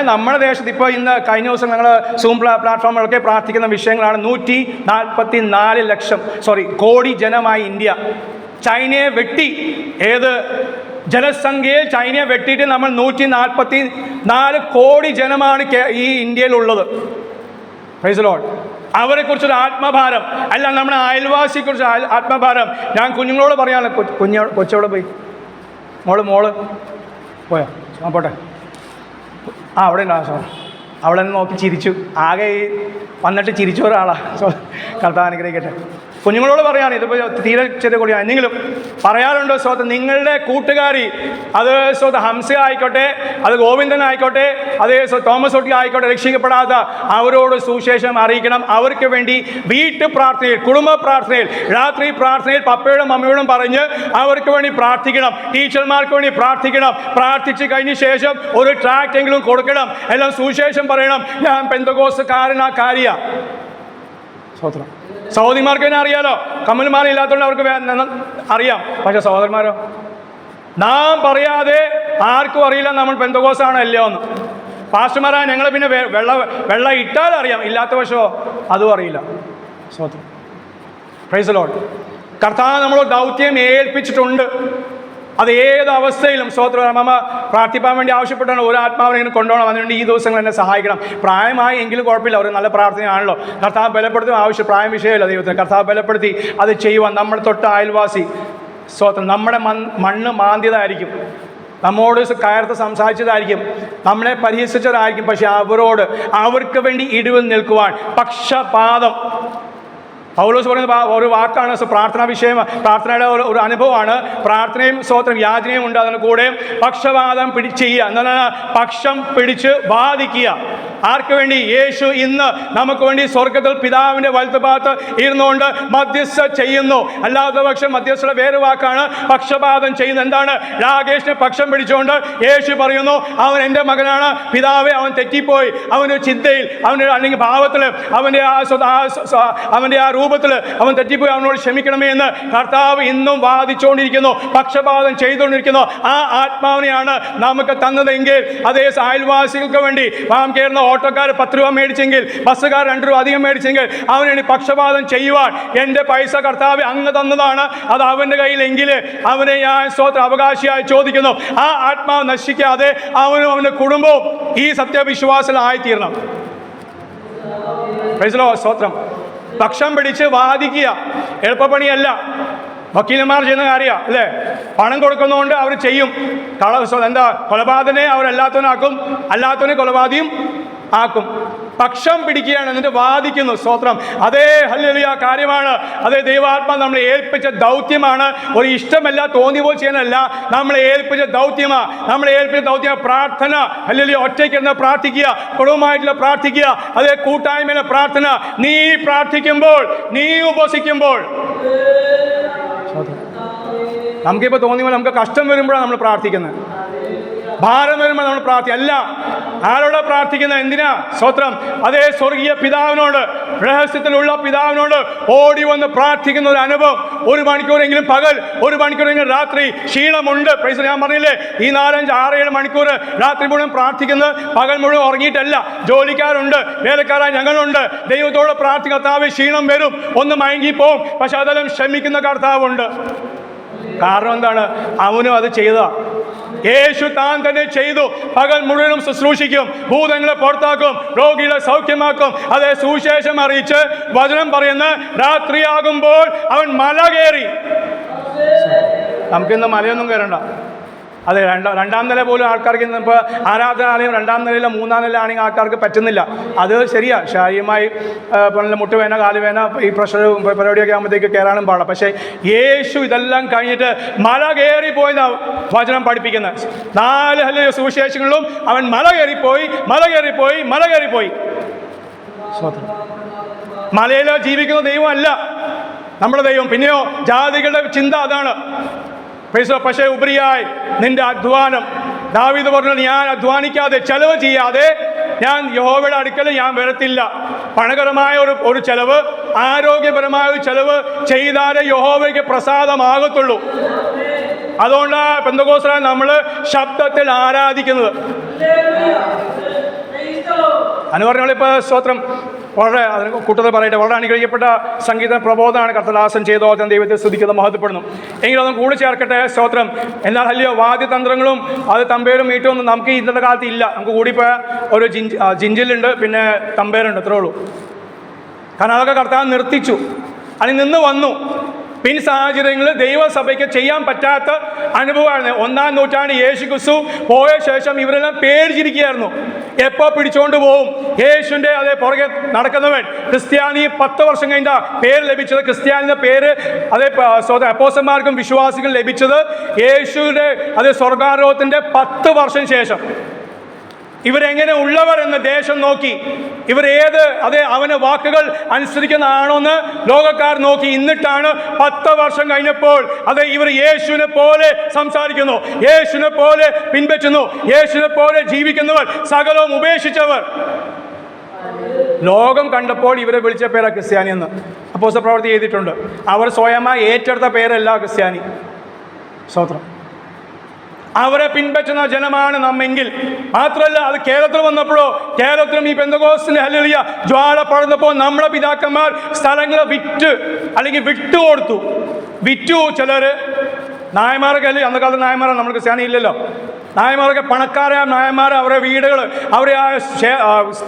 നമ്മുടെ ദേശത്ത് ഇപ്പോൾ ഇന്ന് കഴിഞ്ഞ ദിവസം ഞങ്ങൾ സൂം പ്ലാറ്റ്ഫോമുകളൊക്കെ പ്രാർത്ഥിക്കുന്ന വിഷയങ്ങളാണ്. 144 കോടി ജനമായി ഇന്ത്യ. ചൈനയെ വെട്ടി ജനസംഖ്യയിൽ ചൈനയെ വെട്ടിയിട്ട് നമ്മൾ 144 കോടി ജനമാണ് ഈ ഇന്ത്യയിലുള്ളത്. Praise the lord. അവരെക്കുറിച്ചൊരു ആത്മഭാരം അല്ല, നമ്മുടെ അയൽവാസിയെക്കുറിച്ച് ആത്മഭാരം. ഞാൻ കുഞ്ഞുങ്ങളോട് പറയാമല്ലോ. കൊച്ചവിടെ പോയി മോള് പോയോ? പോട്ടെ. അവിടെ ഉണ്ടാകും. അവിടെ നിന്ന് നോക്കി ചിരിച്ചു. ആകെ വന്നിട്ട് ചിരിച്ച ഒരാളാണ്. കർത്താവ് അനുഗ്രഹിക്കട്ടെ. കുഞ്ഞുങ്ങളോട് പറയാണ്, ഇതിപ്പോൾ തീരെ ചെറിയ കൂടിയാണ്. എന്തെങ്കിലും പറയാറുണ്ടോ? സ്വത്ത് നിങ്ങളുടെ കൂട്ടുകാരി, അത് സ്വത്ത് ഹംസ ആയിക്കോട്ടെ, അത് ഗോവിന്ദൻ ആയിക്കോട്ടെ, അതേ തോമസ് ഒട്ടി ആയിക്കോട്ടെ, രക്ഷിക്കപ്പെടാത്ത അവരോട് സുവിശേഷം അറിയിക്കണം. അവർക്ക് വേണ്ടി വീട്ടു പ്രാർത്ഥനയിൽ, കുടുംബ പ്രാർത്ഥനയിൽ, രാത്രി പ്രാർത്ഥനയിൽ പപ്പയോടും മമ്മിയോടും പറഞ്ഞ് അവർക്ക് വേണ്ടി പ്രാർത്ഥിക്കണം. ടീച്ചർമാർക്ക് വേണ്ടി പ്രാർത്ഥിക്കണം. പ്രാർത്ഥിച്ച് കഴിഞ്ഞ ശേഷം ഒരു ട്രാക്റ്റെങ്കിലും കൊടുക്കണം. എല്ലാം സുവിശേഷം പറയണം. ഞാൻ പെന്തക്കോസ്തുകാരനാ. സ്തോത്രം. സഹോദരിമാർക്ക് തന്നെ അറിയാലോ. കമ്മൽമാരില്ലാത്തതുകൊണ്ട് അവർക്ക് അറിയാം. പക്ഷെ സഹോദരന്മാരോ, നാം പറയാതെ ആർക്കും അറിയില്ല നമ്മൾ പെന്തക്കോസ്താണോ അല്ലയോ എന്ന്. പാസ്റ്റർമാരായ ഞങ്ങൾ പിന്നെ വെള്ളം ഇട്ടാൽ അറിയാം, ഇല്ലാത്ത പക്ഷമോ അതും അറിയില്ല. സ്തോത്രം. Price the Lord. കർത്താവ് നമ്മൾ ദൗത്യം ഏൽപ്പിച്ചിട്ടുണ്ട്. അത് ഏത് അവസ്ഥയിലും സ്തോത്രം. അമ്മ പ്രാർത്ഥിപ്പാൻ വേണ്ടി ആവശ്യപ്പെട്ടാണ് ഒരു ആത്മാവിനെ ഇങ്ങനെ കൊണ്ടുപോകണം. അതിനുവേണ്ടി ഈ ദിവസങ്ങൾ എന്നെ സഹായിക്കണം. പ്രായമായി എങ്കിലും കുഴപ്പമില്ല, ഒരു നല്ല പ്രാർത്ഥനയാണല്ലോ. കർത്താവ് ബലപ്പെടുത്തും. പ്രായം വിഷയമില്ല ദൈവത്തിന്. കർത്താവ് ബലപ്പെടുത്തി അത് ചെയ്യുവാൻ നമ്മുടെ തൊട്ട് അയൽവാസി സ്തോത്രം. നമ്മുടെ മണ്ണ് മാന്തിയതായിരിക്കും, നമ്മോട് കയർത്ത് സംസാരിച്ചതായിരിക്കും, നമ്മളെ പരിഹസിച്ചതായിരിക്കും. പക്ഷെ അവർക്ക് വേണ്ടി ഇടിവിൽ നിൽക്കുവാൻ പക്ഷപാതം. പൗലോസ് പറയുന്ന ഒരു വാക്കാണ്. പ്രാർത്ഥനാ വിഷയം, പ്രാർത്ഥനയുടെ ഒരു അനുഭവമാണ്. പ്രാർത്ഥനയും സ്തോത്രം യാചനയും ഉണ്ട്. അതിന് കൂടെ പക്ഷപാതം ചെയ്യുക, എന്നാൽ പക്ഷം പിടിച്ച് ബാധിക്കുക. ആർക്ക് വേണ്ടി? യേശു ഇന്ന് നമുക്ക് വേണ്ടി സ്വർഗത്തിൽ പിതാവിൻ്റെ വലത്തുഭാഗത്ത് ഇരുന്നുകൊണ്ട് മധ്യസ്ഥ ചെയ്യുന്നു. അല്ലാത്ത പക്ഷം മധ്യസ്ഥയുടെ വേറെ വാക്കാണ് പക്ഷപാതം ചെയ്യുന്നത്. എന്താണ്? രാകേഷിനെ പക്ഷം പിടിച്ചുകൊണ്ട് യേശു പറയുന്നു, അവൻ എൻ്റെ മകനാണ്, പിതാവെ അവൻ തെറ്റിപ്പോയി, അവൻ്റെ ചിന്തയിൽ, അവൻ്റെ അല്ലെങ്കിൽ ഭാവത്തിൽ, അവൻ്റെ ആ രൂപത്തിൽ അവൻ തെറ്റിപ്പോയി, അവനോട് ക്ഷമിക്കണമേ എന്ന് കർത്താവ് ഇന്നും വാദിച്ചുകൊണ്ടിരിക്കുന്നു, പക്ഷപാതം ചെയ്തുകൊണ്ടിരിക്കുന്നു. ആ ആത്മാവിനെയാണ് നമുക്ക് തന്നതെങ്കിൽ അതേ അയൽവാസികൾക്ക് വേണ്ടി നാം കയറുന്ന ഓട്ടോക്കാർ 10 രൂപ മേടിച്ചെങ്കിൽ, ബസ്സുകാർ 2 രൂപ അധികം മേടിച്ചെങ്കിൽ അവന് പക്ഷപാതം ചെയ്യുവാൻ എൻ്റെ പൈസ കർത്താവ് അങ്ങ് തന്നതാണ്, അത് അവൻ്റെ കയ്യിലെങ്കിൽ അവനെ ഞാൻ സ്തോത്ര അവകാശിയായി ചോദിക്കുന്നു. ആ ആത്മാവ് നശിക്കാതെ അവനും അവൻ്റെ കുടുംബവും ഈ സത്യവിശ്വാസത്തിലായിത്തീരണം. Price the Lord. സ്തോത്രം. പക്ഷം പിടിച്ച് വാദിക്കുക എളുപ്പപ്പണിയല്ല. വക്കീലന്മാർ ചെയ്യുന്ന കാര്യമാണ് അല്ലേ? പണം കൊടുക്കുന്നതുകൊണ്ട് അവർ ചെയ്യും. കൊലപാതകനെ അവരല്ലാത്തവനാക്കും, അല്ലാത്തവനെ കൊലപാതകയും ആക്കും. പക്ഷം പിടിക്കുകയാണ്, എന്നിട്ട് വാദിക്കുന്നു. സ്തോത്രം. അതേ ഹല്ലേലൂയ കാര്യമാണ്. അതേ ദൈവാത്മാ നമ്മളെ ഏൽപ്പിച്ച ദൗത്യമാണ്. ഒരു ഇഷ്ടമല്ല, തോന്നി പോയി ചെയ്യാനല്ല, നമ്മളെ ഏൽപ്പിച്ച ദൗത്യമാണ്. നമ്മളെ ഏൽപ്പിച്ച ദൗത്യം പ്രാർത്ഥന. ഹല്ലേലൂയ. ഒറ്റയ്ക്കിരുന്ന് പ്രാർത്ഥിക്കുക, കുടുംബമായിട്ടുള്ള പ്രാർത്ഥിക്കുക, അതേ കൂട്ടായ്മയിലെ പ്രാർത്ഥന. നീ പ്രാർത്ഥിക്കുമ്പോൾ, നീ ഉപവസിക്കുമ്പോൾ, നമുക്കിപ്പോൾ തോന്നിയപ്പോൾ നമുക്ക് കഷ്ടം വരുമ്പോഴാണ് നമ്മൾ പ്രാർത്ഥിക്കുന്നത്. ഭാരം വരുമ്പോൾ നമ്മൾ അല്ല. ആരോടെ പ്രാർത്ഥിക്കുന്നത്? എന്തിനാ? സ്തോത്രം. അതേ സ്വർഗീയ പിതാവിനോട്, രഹസ്യത്തിലുള്ള പിതാവിനോട് ഓടി വന്ന് പ്രാർത്ഥിക്കുന്ന ഒരു അനുഭവം. 1 മണിക്കൂറെങ്കിലും പകൽ, 1 മണിക്കൂറെങ്കിലും രാത്രി. ക്ഷീണമുണ്ട്. പ്രൈസ്. ഞാൻ പറഞ്ഞില്ലേ, ഈ 4, 5, 6, 7 മണിക്കൂർ രാത്രി മുഴുവൻ പ്രാർത്ഥിക്കുന്നത്, പകൽ മുഴുവൻ ഉറങ്ങിയിട്ടല്ല. ജോലിക്കാരുണ്ട്, വേലക്കാരായ ഞങ്ങളുണ്ട്. ദൈവത്തോട് പ്രാർത്ഥിക്കുന്ന കർത്താവ്, ക്ഷീണം വരും, ഒന്ന് മയങ്ങിപ്പോവും, പക്ഷെ അതെല്ലാം ക്ഷമിക്കുന്ന കർത്താവുണ്ട്. കാരണം എന്താണ്? അവനും അത് ചെയ്തതാ. യേശു താൻ തന്നെ ചെയ്തു. പകൽ മുഴുവനും ശുശ്രൂഷിക്കും, ഭൂതങ്ങളെ പുറത്താക്കും, രോഗികളെ സൗഖ്യമാക്കും. അതേ സുവിശേഷം അറിയിച്ച് വചനം പറയുന്ന രാത്രിയാകുമ്പോൾ അവൻ മല കയറി. നമുക്കിന്ന് മലയൊന്നും കയറണ്ട. അതെ, രണ്ടാം നില പോലും ആൾക്കാർക്ക് ഇന്ന് ഇപ്പോൾ ആരാധനാലയം 2ാം നിലയിലോ 3ാം നില ആണെങ്കിൽ ആൾക്കാർക്ക് പറ്റുന്നില്ല. അത് ശരിയാ, ശാരീരികമായി മുട്ടുവേന, കാലുവേന, ഈ പ്രഷർ പരിപാടിയൊക്കെ ആകുമ്പോഴത്തേക്ക് കയറാനും പാടില്ല. പക്ഷേ യേശു ഇതെല്ലാം കഴിഞ്ഞിട്ട് മല കയറിപ്പോയെന്ന വചനം പഠിപ്പിക്കുന്നത്. 4 സുവിശേഷങ്ങളിലും അവൻ മല കയറിപ്പോയി. മലയിൽ ജീവിക്കുന്ന ദൈവമല്ല നമ്മുടെ ദൈവം. പിന്നെയോ ജാതികളുടെ ചിന്ത അതാണ്. പക്ഷേ ഉപരിയായി നിന്റെ അധ്വാനം, ദാവീദ് പറഞ്ഞു, ഞാൻ അധ്വാനിക്കാതെ, ചെലവ് ചെയ്യാതെ ഞാൻ യഹോവയുടെ അടുക്കൽ ഞാൻ വരത്തില്ല. പണകരമായ ഒരു ചെലവ്, ആരോഗ്യപരമായ ഒരു ചെലവ് ചെയ്താലേ യഹോവയ്ക്ക് പ്രസാദമാകത്തുള്ളൂ. അതുകൊണ്ടാണ് പെന്തക്കോസ്തിൽ നമ്മൾ ശബ്ദത്തിൽ ആരാധിക്കുന്നത്. അനുപറഞ്ഞോളിപ്പോൾ സ്തോത്രം. വളരെ അതിന് കൂട്ടത്തിൽ പറയട്ടെ, വളരെ അനുഗ്രഹിക്കപ്പെട്ട സംഗീത പ്രബോധനമാണ് കർത്തദാസൻ ചെയ്തോ. ദൈവത്തെ സ്തുതിക്കുന്നത്, മഹത്വപ്പെടുന്നു. എങ്കിലും അതും കൂടി ചേർക്കട്ടെ, സ്തോത്രം. എന്നാൽ അല്ലയോ വാദ്യതന്ത്രങ്ങളും അത് തമ്പേരും മീറ്റും ഒന്നും നമുക്ക് ഇന്നത്തെ കാലത്ത് ഇല്ല. നമുക്ക് കൂടിപ്പോയ ഒരു ജിഞ്ചിലുണ്ട്, പിന്നെ തമ്പേരുണ്ട്, അത്രേ ഉള്ളൂ. കാരണം അതൊക്കെ കർത്താവ് നിർത്തിച്ചു, അതിൽ നിന്ന് വന്നു. പിൻ സാഹചര്യങ്ങളിൽ ദൈവസഭയ്ക്ക് ചെയ്യാൻ പറ്റാത്ത അനുഭവമാണ്. 1-ാം നൂറ്റാണ്ട് യേശു ക്രിസ്തു പോയ ശേഷം ഇവരെല്ലാം പേടിച്ചിരിക്കുകയായിരുന്നു. എപ്പോൾ പിടിച്ചുകൊണ്ട് പോവും? യേശുവിൻ്റെ അതേ പുറകെ നടക്കുന്നവൻ. ക്രിസ്ത്യാനി 10 വർഷം കഴിഞ്ഞ പേര് ലഭിച്ചത്, ക്രിസ്ത്യാനിയുടെ പേര് അതേ അപ്പോസ്തലന്മാർക്കും വിശ്വാസികളും ലഭിച്ചത് യേശുവിൻ്റെ അതേ സ്വർഗാരോഹത്തിൻ്റെ 10 വർഷം ശേഷം. ഇവരെങ്ങനെ ഉള്ളവർ എന്ന് ദേശം നോക്കി, ഇവരേത് അവന് വാക്കുകൾ അനുസരിക്കുന്നതാണോ എന്ന് ലോകക്കാർ നോക്കി. എന്നിട്ടാണ് 10 വർഷം കഴിഞ്ഞപ്പോൾ ഇവർ യേശുവിനെ പോലെ സംസാരിക്കുന്നു, യേശുവിനെ പോലെ പിൻപറ്റുന്നു, യേശുവിനെ പോലെ ജീവിക്കുന്നവർ, സകലവും ഉപേക്ഷിച്ചവർ. ലോകം കണ്ടപ്പോൾ ഇവരെ വിളിച്ച പേരാ ക്രിസ്ത്യാനി എന്ന് അപ്പോസ്തല പ്രവൃത്തി ചെയ്തിട്ടുണ്ട്. അവർ സ്വയമായി ഏറ്റെടുത്ത പേരല്ല ക്രിസ്ത്യാനി. സ്തോത്രം. അവരെ പിൻപറ്റുന്ന ജനമാണ് നമ്മെങ്കിൽ മാത്രമല്ല, അത് കേരളത്തിൽ വന്നപ്പോഴോ, കേരളത്തിലും ഈ പെന്തക്കോസ്തിന്റെ ഹല്ലേലൂയ ജ്വാല പടർന്നപ്പോൾ നമ്മുടെ പിതാക്കന്മാർ സ്ഥലങ്ങൾ അല്ലെങ്കിൽ വിറ്റു. ചിലര് നായന്മാരൊക്കെ അല്ലേ അന്ന കാലത്ത് നായന്മാരാണ്, നമ്മൾ ക്രിസ്ത്യാനി ഇല്ലല്ലോ. നായന്മാരൊക്കെ പണക്കാരായ നായന്മാർ അവരുടെ വീടുകൾ, അവരെ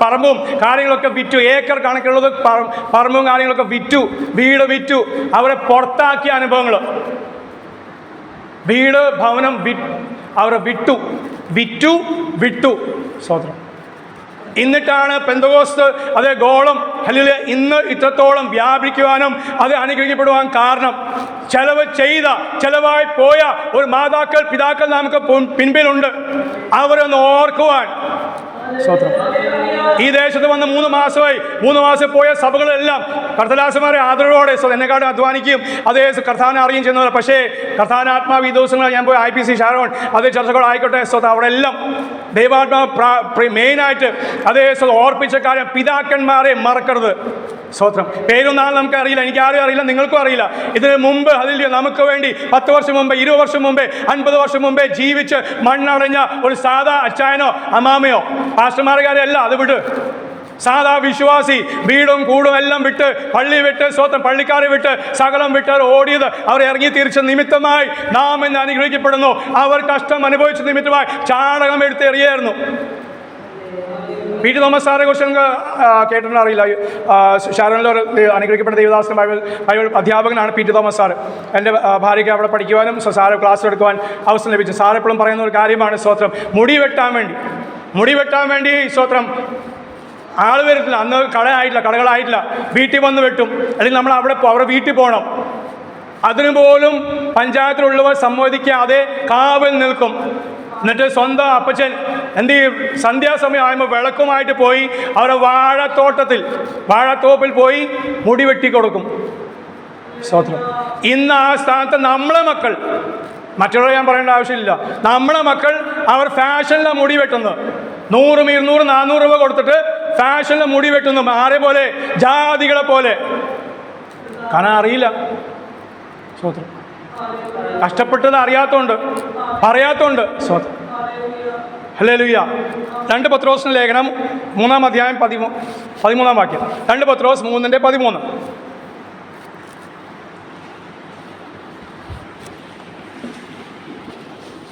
പറമ്പും കാര്യങ്ങളൊക്കെ വിറ്റു. ഏക്കർ കണക്കുള്ളത് പറമ്പും കാര്യങ്ങളൊക്കെ വീട് വിറ്റു. അവരെ പുറത്താക്കിയ അനുഭവങ്ങൾ, വീട് ഭവനം അവരെ വിറ്റു. സ്തോത്രം. എന്നിട്ടാണ് പെന്തക്കോസ്ത് അതേ ഗോളം ഹല്ലേലൂയ ഇന്ന് ഇത്രത്തോളം വ്യാപിക്കുവാനും അത് അനുഗ്രഹിക്കപ്പെടുവാൻ കാരണം. ചെലവായി പോയ ഒരു പിതാക്കൾ നമുക്ക് പിൻപിലുണ്ട്. അവരൊന്ന് ഓർക്കുവാൻ. സ്തോത്രം. ഈ ദേശത്ത് വന്ന് 3 മാസം പോയ സഭകളെല്ലാം കർത്തദാസന്മാരെ ആദരവോടെ എന്നെക്കാട്ടും അധ്വാനിക്കുകയും അതേ കർത്താവിനെ അറിയുകയും ചെയ്യുന്നവർ. പക്ഷേ കർത്താവിനാത്മാവ് ഈ ദിവസങ്ങളിൽ ഞാൻ പോയി IPC ഷാരോൺ അതേ ചർച്ചകളായിക്കോട്ടെ, അവിടെ എല്ലാം ദൈവാത്മാവ് മെയിനായിട്ട് അതേ ഓർപ്പിച്ച കാര്യം, പിതാക്കന്മാരെ മറക്കരുത്. സ്തോത്രം. പേരും നാളെ നമുക്ക് അറിയില്ല, എനിക്കാരും അറിയില്ല, നിങ്ങൾക്കും അറിയില്ല. ഇതിന് മുമ്പ് അതിൽ നമുക്ക് വേണ്ടി 10 വർഷം മുമ്പേ, 20 വർഷം മുമ്പേ, 50 വർഷം മുമ്പേ ജീവിച്ച് മണ്ണടഞ്ഞ ഒരു സാധാ അച്ചായനോ അമ്മാമയോ പാസ്റ്റർമാരുകാരല്ല, അത് വിട്. സാധാ വിശ്വാസി വീടും കൂടും എല്ലാം വിട്ട്, പള്ളി വിട്ട്, സ്വന്തം പള്ളിക്കാരെ വിട്ട്, സകലം വിട്ട് ഓടിയത് അവർ ഇറങ്ങി തിരിച്ച നിമിത്തമായി നാം എന്ന് അനുഗ്രഹിക്കപ്പെടുന്നു. അവർ കഷ്ടം അനുഭവിച്ച നിമിത്തമായി ചാണകം എടുത്ത് എറിയായിരുന്നു. P.T. തോമസ് സാറെ കുറിച്ച് നിങ്ങൾക്ക് കേട്ടിട്ടുണ്ടോ അറിയില്ല. ഷാരോണിലൊരു അനുഗ്രഹിക്കപ്പെട്ട ദേവദാസൻ ബൈബിൾ അധ്യാപകനാണ് P.T. Thomas sir. എൻ്റെ ഭാര്യയ്ക്ക് അവിടെ പഠിക്കുവാനും സാറ് ക്ലാസ് എടുക്കുവാൻ അവസരം ലഭിച്ചു. സാർ എപ്പോഴും പറയുന്ന ഒരു കാര്യമാണ്, സ്തോത്രം, മുടി വെട്ടാൻ വേണ്ടി സ്തോത്രം ആൾ വരത്തില്ല. അന്ന് കടകളായിട്ടില്ല, വീട്ടിൽ വന്ന് വെട്ടും. അല്ലെങ്കിൽ നമ്മൾ അവരുടെ വീട്ടിൽ പോകണം. അതിനുപോലും പഞ്ചായത്തിലുള്ളവർ സമ്മതിക്കാതെ കാവൽ നിൽക്കും. എന്നിട്ട് സ്വന്തം അപ്പച്ചൻ എന്ത് ചെയ്യും? സന്ധ്യാസമയം ആകുമ്പോൾ വിളക്കുമായിട്ട് പോയി അവരുടെ വാഴത്തോപ്പിൽ പോയി മുടി വെട്ടിക്കൊടുക്കും. സ്തോത്രം. ഇന്ന് ആ സ്ഥാനത്ത് നമ്മളെ മക്കൾ മറ്റുള്ളവർ ഞാൻ പറയേണ്ട ആവശ്യമില്ല. നമ്മുടെ മക്കൾ അവർ ഫാഷനിലെ മുടി വെട്ടുന്നത് 100, 200, 400 രൂപ കൊടുത്തിട്ട് ഫാഷനിലെ മുടി വെട്ടുന്നു. ആരെ പോലെ? ജാതികളെ പോലെ. കാരണം അറിയില്ല. സ്വത്രം കഷ്ടപ്പെട്ടത് അറിയാത്തോണ്ട്, പറയാത്തോണ്ട്. സ്വത്രം. ഹല്ലേലൂയ. 2 പത്രോസിന്റെ ലേഖനം 3-ാം അധ്യായം 13-ാം വാക്യം. 2 പത്രോസ് 3:13.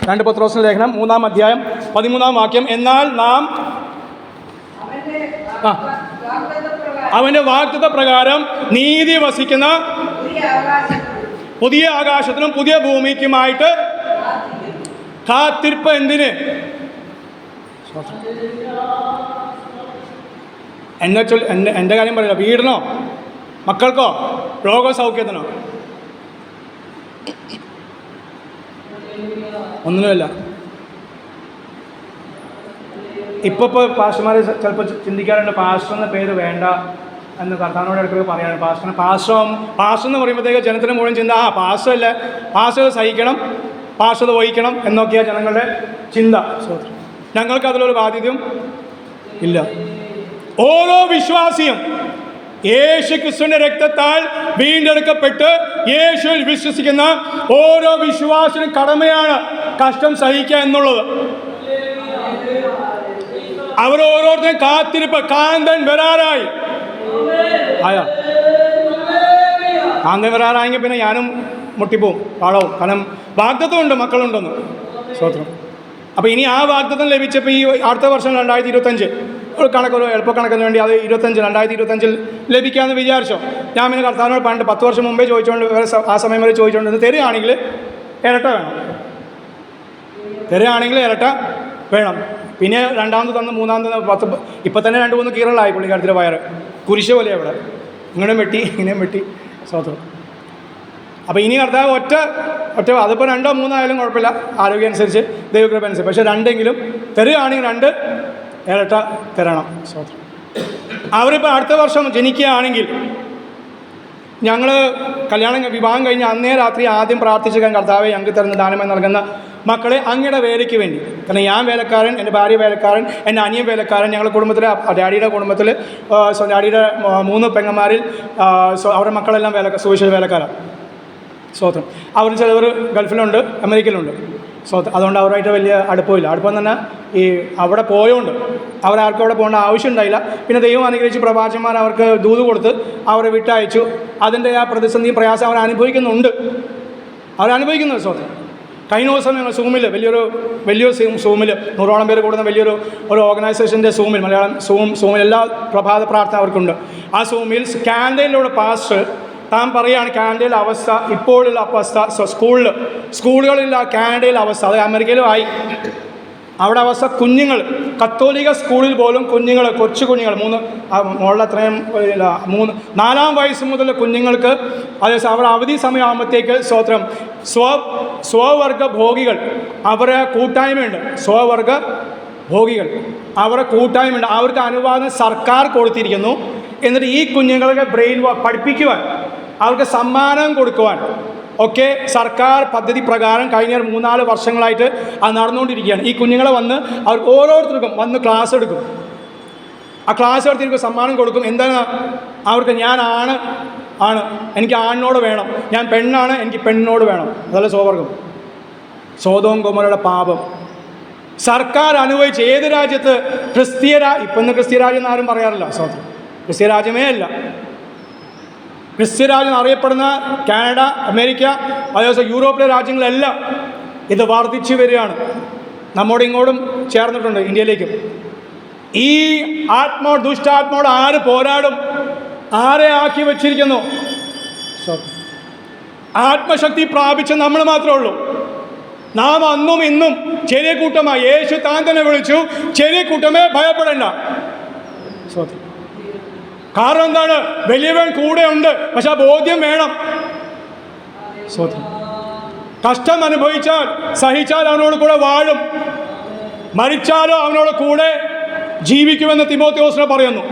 2 പത്രോസിന്റെ ലേഖനം 3-ാം അധ്യായം 13-ാം വാക്യം. എന്നാൽ നാം അവന്റെ വാഗ്ദത്ത പ്രകാരം നീതി വസിക്കുന്ന പുതിയ ആകാശത്തിനും പുതിയ ഭൂമിക്കുമായിട്ട് കാത്തിരിപ്പ്. എന്തിന്? എൻ്റെ കാര്യം പറയില്ല. വീടിനോ, മക്കൾക്കോ, രോഗസൗഖ്യത്തിനോ? ഒന്നിനുമല്ല. ഇപ്പോൾ പാസ്റ്റർമാർ ചിലപ്പോൾ ചിന്തിക്കാറുണ്ട്, പാസ്റ്റർ എന്ന പേര് വേണ്ട എന്ന് കർത്താവിനോട് ഇടയ്ക്ക് പറയാറുണ്ട്. പാസ്റ്റർ എന്ന് പറയുമ്പോഴത്തേക്ക് ജനത്തിന് മുഴുവൻ ചിന്ത, പാസ്റ്റർ അല്ല, പാസ്റ്റർ സഹിക്കണം, പാസ്റ്റർ വഹിക്കണം എന്നൊക്കെയാണ് ജനങ്ങളുടെ ചിന്ത. ഞങ്ങൾക്ക് അതിലൊരു ബാധ്യതയും ഇല്ല. ഓരോ വിശ്വാസിയും യേശു ക്രിസ്തുവിന്റെ രക്തത്താൽ വീണ്ടെടുക്കപ്പെട്ട് യേശുവിൽ വിശ്വസിക്കുന്ന ഓരോ വിശ്വാസിനും കടമയാണ് കഷ്ടം സഹിക്കുക എന്നുള്ളത്. അവരോരോരുത്തരും കാത്തിരിപ്പ്. കാന്തൻ വരാറായി. കാന്തൻ വരാറായെങ്കിൽ പിന്നെ ഞാനും മുട്ടിപ്പോവും, പാളവും. കാരണം വാഗ്ദത്തമുണ്ട്, മക്കളുണ്ടെന്ന്. സ്തോത്രം. അപ്പോൾ ഇനി ആ വാഗ്ദത്തം ലഭിച്ചപ്പോൾ ഈ അടുത്ത വർഷം 2025 ഒരു കണക്കൊരു എളുപ്പക്കണക്കിന് വേണ്ടി അത് 2025 ലഭിക്കാമെന്ന് വിചാരിച്ചോ? ഞാൻ പിന്നെ കർത്താവിനോട് പണ്ട് 10 വർഷം മുമ്പേ ചോദിച്ചുകൊണ്ട്, ആ സമയം വരെ ചോദിച്ചുകൊണ്ട്, തരികയാണെങ്കിൽ ഇരട്ട വേണം, തരികയാണെങ്കിൽ ഇരട്ട വേണം. പിന്നെ രണ്ടാമത് തന്ന്, മൂന്നാമത് 10. ഇപ്പം തന്നെ 2-3 കീറലായി പുള്ളിക്കാരത്തിൻ്റെ വയറ്. കുരിശ് പോലെ അവിടെ ഇങ്ങനെ വെട്ടി, ഇങ്ങനെയും വെട്ടി. സ്തോത്രം. അപ്പോൾ ഇനി കർത്താവ് ഒറ്റ അതിപ്പോൾ 2 3 ആയാലും കുഴപ്പമില്ല, ആരോഗ്യം അനുസരിച്ച്, ദൈവകൃപ അനുസരിച്ച്. പക്ഷേ 2എങ്കിലും തരികയാണെങ്കിൽ 2 ഇരട്ട തരണം. സ്തോത്രം. അവരിപ്പോൾ അടുത്ത വർഷം ജനിക്കുകയാണെങ്കിൽ ഞങ്ങൾ വിവാഹം കഴിഞ്ഞ് അന്നേ രാത്രി ആദ്യം പ്രാർത്ഥിച്ചു, കർത്താവെ ഞങ്ങൾക്ക് തരുന്ന ദാനമായി നൽകുന്ന മക്കളെ അങ്ങയുടെ വേലയ്ക്ക് വേണ്ടി. കാരണം ഞാൻ വേലക്കാരൻ, എൻ്റെ ഭാര്യ വേലക്കാരൻ, എൻ്റെ അനിയൻ വേലക്കാരൻ. ഞങ്ങളുടെ കുടുംബത്തിൽ, ഡാഡിയുടെ കുടുംബത്തിൽ, ഡാഡിയുടെ 3 പെങ്ങന്മാരിൽ അവരുടെ മക്കളെല്ലാം സുവിശേഷ വേലക്കാരാണ്. സ്തോത്രം. അവർ ചിലവർ ഗൾഫിലുണ്ട്, അമേരിക്കയിലുണ്ട്. സ്തോത്രം. അതുകൊണ്ട് അവരുമായിട്ട് വലിയ അടുപ്പമില്ല. അടുപ്പം തന്നെ ഈ അവിടെ പോയോണ്ട് അവരാർക്കും അവിടെ പോകേണ്ട ആവശ്യം ഉണ്ടായില്ല. പിന്നെ ദൈവം അനുഗ്രഹിച്ച് പ്രവാചകന്മാർ അവർക്ക് ദൂത് കൊടുത്ത് അവരെ വിട്ടയച്ചു. അതിൻ്റെ ആ പ്രതിസന്ധിയും പ്രയാസം അവരനുഭവിക്കുന്നുണ്ട്. സ്തോത്രം. കഴിഞ്ഞ ദിവസം ഞങ്ങൾ സൂമിൽ വലിയൊരു സൂമിൽ 100ഓളം പേര് കൂടുന്ന വലിയൊരു ഓർഗനൈസേഷൻ്റെ സൂമിൽ, മലയാളം സൂമിൽ എല്ലാ പ്രഭാത പ്രാർത്ഥന അവർക്കുണ്ട്. ആ സൂമിൽ കാനഡയിലുള്ള പാസ്റ്റർ താൻ പറയുകയാണ് കാനഡയിലെ അവസ്ഥ, ഇപ്പോഴുള്ള അവസ്ഥ. സ്കൂളുകളിൽ കാനഡയിലെ അവസ്ഥ, അത് അമേരിക്കയിലും ആയി. അവിടെ അവസ്ഥ, കുഞ്ഞുങ്ങൾ കത്തോലിക്ക സ്കൂളിൽ പോലും കൊച്ചു കുഞ്ഞുങ്ങൾ 4 വയസ്സ് മുതൽ കുഞ്ഞുങ്ങൾക്ക്, അതേസമയം അവിടെ അവധി സമയമാകുമ്പോഴത്തേക്ക് സ്തോത്രം സ്വവർഗ ഭോഗികൾ അവരെ കൂട്ടായ്മയുണ്ട്. സ്വവർഗ ഭോഗികൾ അവരെ കൂട്ടായ്മയുണ്ട്. അവർക്ക് അനുവാദം സർക്കാർ കൊടുത്തിരിക്കുന്നു. എന്നിട്ട് ഈ കുഞ്ഞുങ്ങളെ ബ്രെയിൻ പഠിപ്പിക്കുവാൻ, അവർക്ക് സമ്മാനം കൊടുക്കുവാൻ ഒക്കെ സർക്കാർ പദ്ധതി പ്രകാരം കഴിഞ്ഞ 3-4 വർഷങ്ങളായിട്ട് അത് നടന്നുകൊണ്ടിരിക്കുകയാണ്. ഈ കുഞ്ഞുങ്ങളെ വന്ന് അവർക്ക് ഓരോരുത്തർക്കും വന്ന് ക്ലാസ് എടുക്കും. ആ ക്ലാസ് എടുത്തിരിക്കും, സമ്മാനം കൊടുക്കും. എന്താണ് അവർക്ക്? ഞാൻ ആണ്, എനിക്ക് ആണിനോട് വേണം. ഞാൻ പെണ്ണാണ്, എനിക്ക് പെണ്ണിനോട് വേണം. അതല്ല സ്വവർഗം. സോദോം ഗൊമോറയുടെ പാപം സർക്കാർ അനുഭവിച്ച്. ഏത് രാജ്യത്ത്? ഇപ്പം ക്രിസ്തീയ രാജ്യം എന്ന് ആരും പറയാറില്ല. സ്തോത്രം. ക്രിസ്തീയ രാജ്യമേ അല്ല. ക്രിസ്തീയ രാജ്യം അറിയപ്പെടുന്ന കാനഡ, അമേരിക്ക, അതേപോലെ യൂറോപ്പിലെ രാജ്യങ്ങളെല്ലാം ഇത് വർദ്ധിച്ചു വരികയാണ്. നമ്മോട് ഇങ്ങോട്ടും ചേർന്നിട്ടുണ്ട്, ഇന്ത്യയിലേക്കും. ഈ ദുഷ്ടാത്മാവോട് ആര് പോരാടും? ആരെ ആക്കി വച്ചിരിക്കുന്നു? ആത്മശക്തി പ്രാപിച്ച നമ്മൾ മാത്രമേ ഉള്ളൂ. നാം അന്നും ഇന്നും ചെറിയ കൂട്ടമായി. യേശു താൻ തന്നെ വിളിച്ചു, ചെറിയ കൂട്ടമേ ഭയപ്പെടേണ്ട. കാരണം എന്താണ്? വലിയവൻ കൂടെ ഉണ്ട്. പക്ഷെ ആ ബോധ്യം വേണം. കഷ്ടം അനുഭവിച്ചാൽ, സഹിച്ചാൽ അവനോട് കൂടെ വാഴും, മരിച്ചാലോ അവനോട് കൂടെ ജീവിക്കുമെന്ന് തിമോഥെയോസിനെ പറയുന്നു.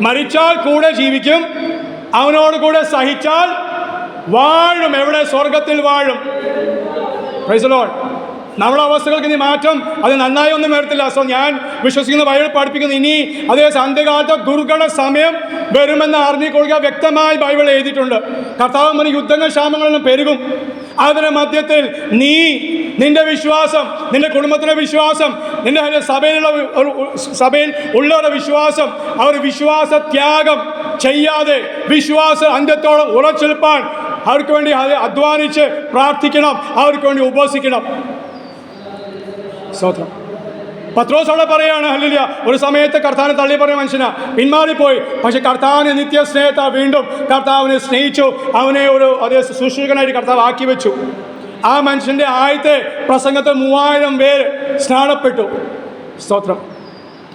മരിച്ചാൽ കൂടെ ജീവിക്കും, അവനോട് കൂടെ സഹിച്ചാൽ വാഴും. എവിടെ? സ്വർഗത്തിൽ വാഴും. Price the Lord. നമ്മുടെ അവസ്ഥകൾക്ക് ഇനി മാറ്റം അത് നന്നായി ഒന്നും വരത്തില്ല. സോ ഞാൻ വിശ്വസിക്കുന്ന ബൈബിൾ പഠിപ്പിക്കുന്നു, ഇനി അതേ അന്ത്യകാലത്ത് ദുർഘട സമയം വരുമെന്ന് അറിഞ്ഞുകൊള്ളുക. വ്യക്തമായി ബൈബിൾ എഴുതിയിട്ടുണ്ട്. കർത്താവ് പറഞ്ഞ യുദ്ധങ്ങൾ ക്ഷാമങ്ങളെല്ലാം പെരുകും. അതിൻ്റെ മധ്യത്തിൽ നിന്റെ വിശ്വാസം, നിന്റെ കുടുംബത്തിൻ്റെ വിശ്വാസം, നിന്റെ സഭയിൽ ഉള്ളവരുടെ വിശ്വാസം, അവർ വിശ്വാസ ത്യാഗം ചെയ്യാതെ വിശ്വാസ അന്ത്യത്തോളം ഉറച്ചെടുപ്പാൻ അവർക്ക് വേണ്ടി അധ്വാനിച്ച് പ്രാർത്ഥിക്കണം, അവർക്ക് വേണ്ടി ഉപവസിക്കണം. സ്തോത്രം. പത്രോസ് അവിടെ പറയാണ്, ഹല്ലേലൂയ, ഒരു സമയത്ത് കർത്താവിനെ തള്ളി പറഞ്ഞ മനുഷ്യനാ, പിന്മാറിപ്പോയി. പക്ഷെ കർത്താവിനെ നിത്യ സ്നേഹത്താ വീണ്ടും കർത്താവിനെ സ്നേഹിച്ചു, അവനെ ഒരു അതേ ശുശ്രൂഷകനായിട്ട് കർത്താവ് ആക്കി വെച്ചു. ആ മനുഷ്യൻ്റെ ആദ്യത്തെ പ്രസംഗത്തിൽ 3000 പേര് സ്നാനപ്പെട്ടു. സ്തോത്രം.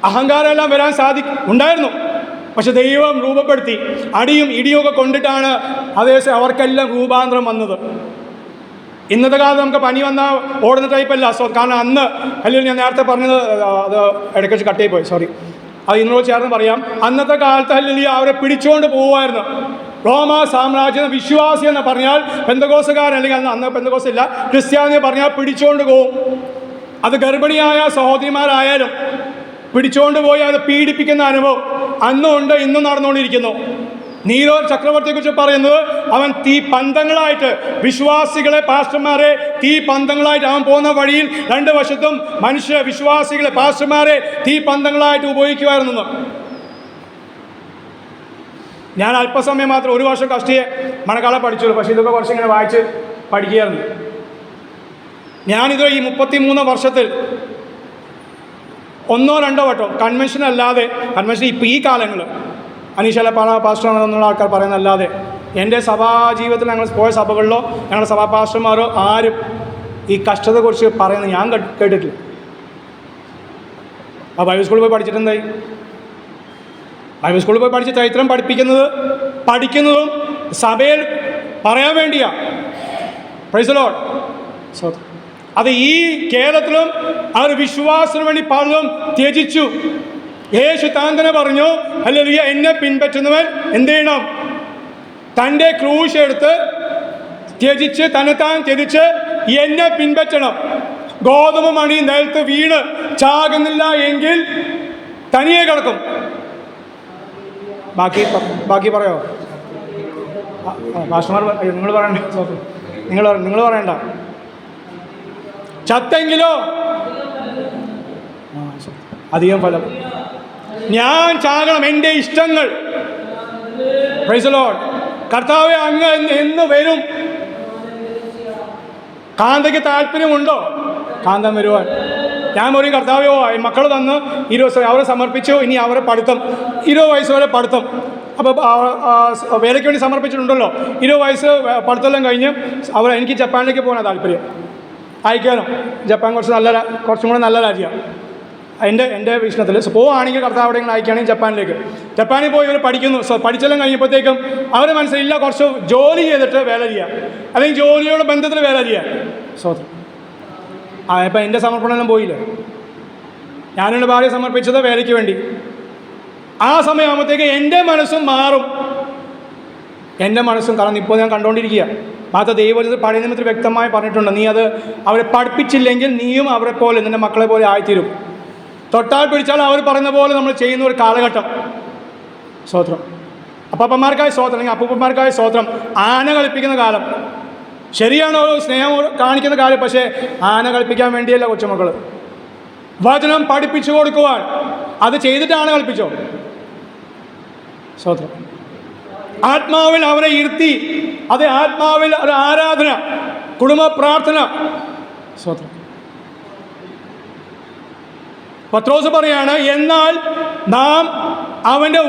അഹങ്കാരം എല്ലാം വരാൻ ഉണ്ടായിരുന്നു. പക്ഷെ ദൈവം രൂപപ്പെടുത്തി. അടിയും ഇടിയൊക്കെ കൊണ്ടിട്ടാണ് അതേസമയം അവർക്കെല്ലാം രൂപാന്തരം വന്നത്. ഇന്നത്തെ കാലത്ത് നമുക്ക് പനി വന്നാൽ ഓടുന്ന ടൈപ്പല്ല. കാരണം അന്ന്, അല്ലെങ്കിൽ ഞാൻ നേരത്തെ പറഞ്ഞത് അത് ഇടയ്ക്ക് വെച്ച് കട്ട് ചെയ്ത് പോയി, സോറി, അത് ഇന്നോട് ചേർന്ന് പറയാം. അന്നത്തെ കാലത്ത് അല്ലെങ്കിൽ അവരെ പിടിച്ചുകൊണ്ട് പോകുമായിരുന്നു. റോമ സാമ്രാജ്യം വിശ്വാസി എന്ന് പറഞ്ഞാൽ പെന്തക്കോസ്തുകാരൻ, അല്ലെങ്കിൽ അന്ന് പെന്തക്കോസ്ത് ഇല്ല, ക്രിസ്ത്യാനി പറഞ്ഞാൽ പിടിച്ചുകൊണ്ട് പോകും. അത് ഗർഭിണിയായ സഹോദരിമാരായാലും പിടിച്ചുകൊണ്ട് പോയി അവരെ പീഡിപ്പിക്കുന്ന അനുഭവം അന്നും ഉണ്ട്, ഇന്നും നടന്നുകൊണ്ടിരിക്കുന്നു. നീരോ ചക്രവർത്തിയെക്കുറിച്ച് പറയുന്നത്, അവൻ തീ പന്തങ്ങളായിട്ട് വിശ്വാസികളെ, പാസ്റ്റർമാരെ തീ പന്തങ്ങളായിട്ട് അവൻ പോകുന്ന വഴിയിൽ 2 വശത്തും വിശ്വാസികളെ, പാസ്റ്റർമാരെ തീ പന്തങ്ങളായിട്ട് ഉപയോഗിക്കുമായിരുന്നു. ഞാൻ അല്പസമയം മാത്രം 1 വർഷം കഷ്ടിയെ മണക്കാളെ പഠിച്ചുള്ളൂ. പക്ഷേ ഇതൊക്കെ കുറച്ച് ഇങ്ങനെ വായിച്ച് പഠിക്കുകയായിരുന്നു. ഞാനിത് ഈ 33 വർഷത്തിൽ 1-2 വട്ടം കൺവെൻഷൻ അല്ലാതെ, കൺവെൻഷൻ ഇപ്പം ഈ കാലങ്ങൾ അനീഷല പാസ്റ്റർമാരെന്നുള്ള ആൾക്കാർ പറയുന്നതല്ലാതെ എൻ്റെ സഭാജീവിതത്തിൽ ഞങ്ങൾ പോയ സഭകളിലോ ഞങ്ങളുടെ സഭാ പാസ്റ്റർമാരോ ആരും ഈ കഷ്ടതയെക്കുറിച്ച് പറയുന്നത് ഞാൻ കേട്ടിട്ടില്ല. ആ ബൈബിൾ സ്കൂളിൽ പോയി പഠിച്ചിട്ടുണ്ടായി. ബൈബിൾ സ്കൂളിൽ പോയി പഠിച്ച് ചരിത്രം പഠിക്കുന്നതും സഭയിൽ പറയാൻ വേണ്ടിയാ. Price the Lord. സോ അത് ഈ കേരളത്തിലും അവർ വിശ്വാസത്തിന് വേണ്ടി പലതും ത്യജിച്ചു. യേശു താൻ തന്നെ പറഞ്ഞു, ഹല്ലേലൂയ, എന്നെ പിൻപറ്റുന്നവൻ എന്ത് ചെയ്യണം? തൻ്റെ ക്രൂശ് എടുത്ത് ത്യജിച്ച്, തന്നെത്താൻ ത്യജിച്ച് എന്നെ പിൻപറ്റണം. ഗോതമ്പ് മണി നിലത്ത് വീണ് ചാകുന്നില്ല എങ്കിൽ തനിയെ കിടക്കും. ബാക്കി പറയോ? മാസ്റ്റർമാർ നിങ്ങൾ പറയണ്ട, നിങ്ങൾ പറയണ്ട. ചത്തെങ്കിലോ അധികം ഫലം. ഞാൻ ചാകണം, എൻ്റെ ഇഷ്ടങ്ങൾ. Price the Lord. കർത്താവേ, അങ്ങ് എന്ന് വരും? കാന്തയ്ക്ക് താല്പര്യമുണ്ടോ കാന്തം വരുവാൻ? ഞാൻ പറയും, കർത്താവോ, മക്കൾ തന്ന് 20 അവരെ സമർപ്പിച്ചു, ഇനി അവരെ പഠിത്തം 20 വയസ്സ് വരെ പഠിത്തം. അപ്പോൾ വേലയ്ക്ക് വേണ്ടി സമർപ്പിച്ചിട്ടുണ്ടല്ലോ. 20 വയസ്സ് പഠിത്തമെല്ലാം കഴിഞ്ഞ് എനിക്ക് ജപ്പാനിലേക്ക് പോകാനാണ് താല്പര്യം. അയക്കാനും ജപ്പാൻ കുറച്ചും കൂടെ നല്ല രാജ്യമാണ് എൻ്റെ വീക്ഷണത്തിൽ. പോവുകയാണെങ്കിൽ കർത്താവ് അവിടെ ഇങ്ങനെ അയക്കുകയാണെങ്കിൽ ജപ്പാനിൽ പോയി ഇവർ പഠിക്കുന്നു. പഠിച്ചെല്ലാം കഴിഞ്ഞപ്പോഴത്തേക്കും അവർ മനസ്സിലില്ല, കുറച്ച് ജോലി ചെയ്തിട്ട് വേല ചെയ്യാം, അല്ലെങ്കിൽ ജോലിയോട് ബന്ധത്തിൽ വേല ചെയ്യാം. സ്വതന്ത്രം. ഇപ്പം എൻ്റെ സമർപ്പണമെല്ലാം പോയില്ലേ. ഞാനെൻ്റെ ഭാര്യ സമർപ്പിച്ചത് വേലയ്ക്ക് വേണ്ടി. ആ സമയമാകുമ്പോഴത്തേക്ക് എൻ്റെ മനസ്സും മാറും. എൻ്റെ മനസ്സും, കാരണം ഇപ്പോൾ ഞാൻ കണ്ടുകൊണ്ടിരിക്കുക. മാത്രം ദൈവം പഴയ നിയമത്തിൽ വ്യക്തമായി പറഞ്ഞിട്ടുണ്ട്, നീ അത് അവരെ പഠിപ്പിച്ചില്ലെങ്കിൽ നീയും അവരെ പോലെ, നിൻ്റെ മക്കളെ പോലെ ആയിത്തീരും. തൊട്ടാൽ പിടിച്ചാൽ അവർ പറയുന്ന പോലെ നമ്മൾ ചെയ്യുന്ന ഒരു കാലഘട്ടം. സ്തോത്രം. അപ്പന്മാർക്കായ സ്തോത്രം, അല്ലെങ്കിൽ അപ്പൂപ്പന്മാർക്കായ സ്തോത്രം. ആന കളിപ്പിക്കുന്ന കാലം ശരിയാണോ? സ്നേഹം കാണിക്കുന്ന കാലം. പക്ഷേ ആന കളിപ്പിക്കാൻ വേണ്ടിയല്ല കൊച്ചുമക്കൾ. വചനം പഠിപ്പിച്ചു കൊടുക്കുവാൻ അത് ചെയ്തിട്ടാണ് കളിപ്പിച്ചോ? സ്തോത്രം. ആത്മാവിൽ അവരെ ഇരുത്തി, അത് ആത്മാവിൽ ഒരു ആരാധന, കുടുംബ പ്രാർത്ഥന. സ്തോത്രം. പത്രോസ് പറയാണ്, എന്നാൽ നാം അവൻ്റെ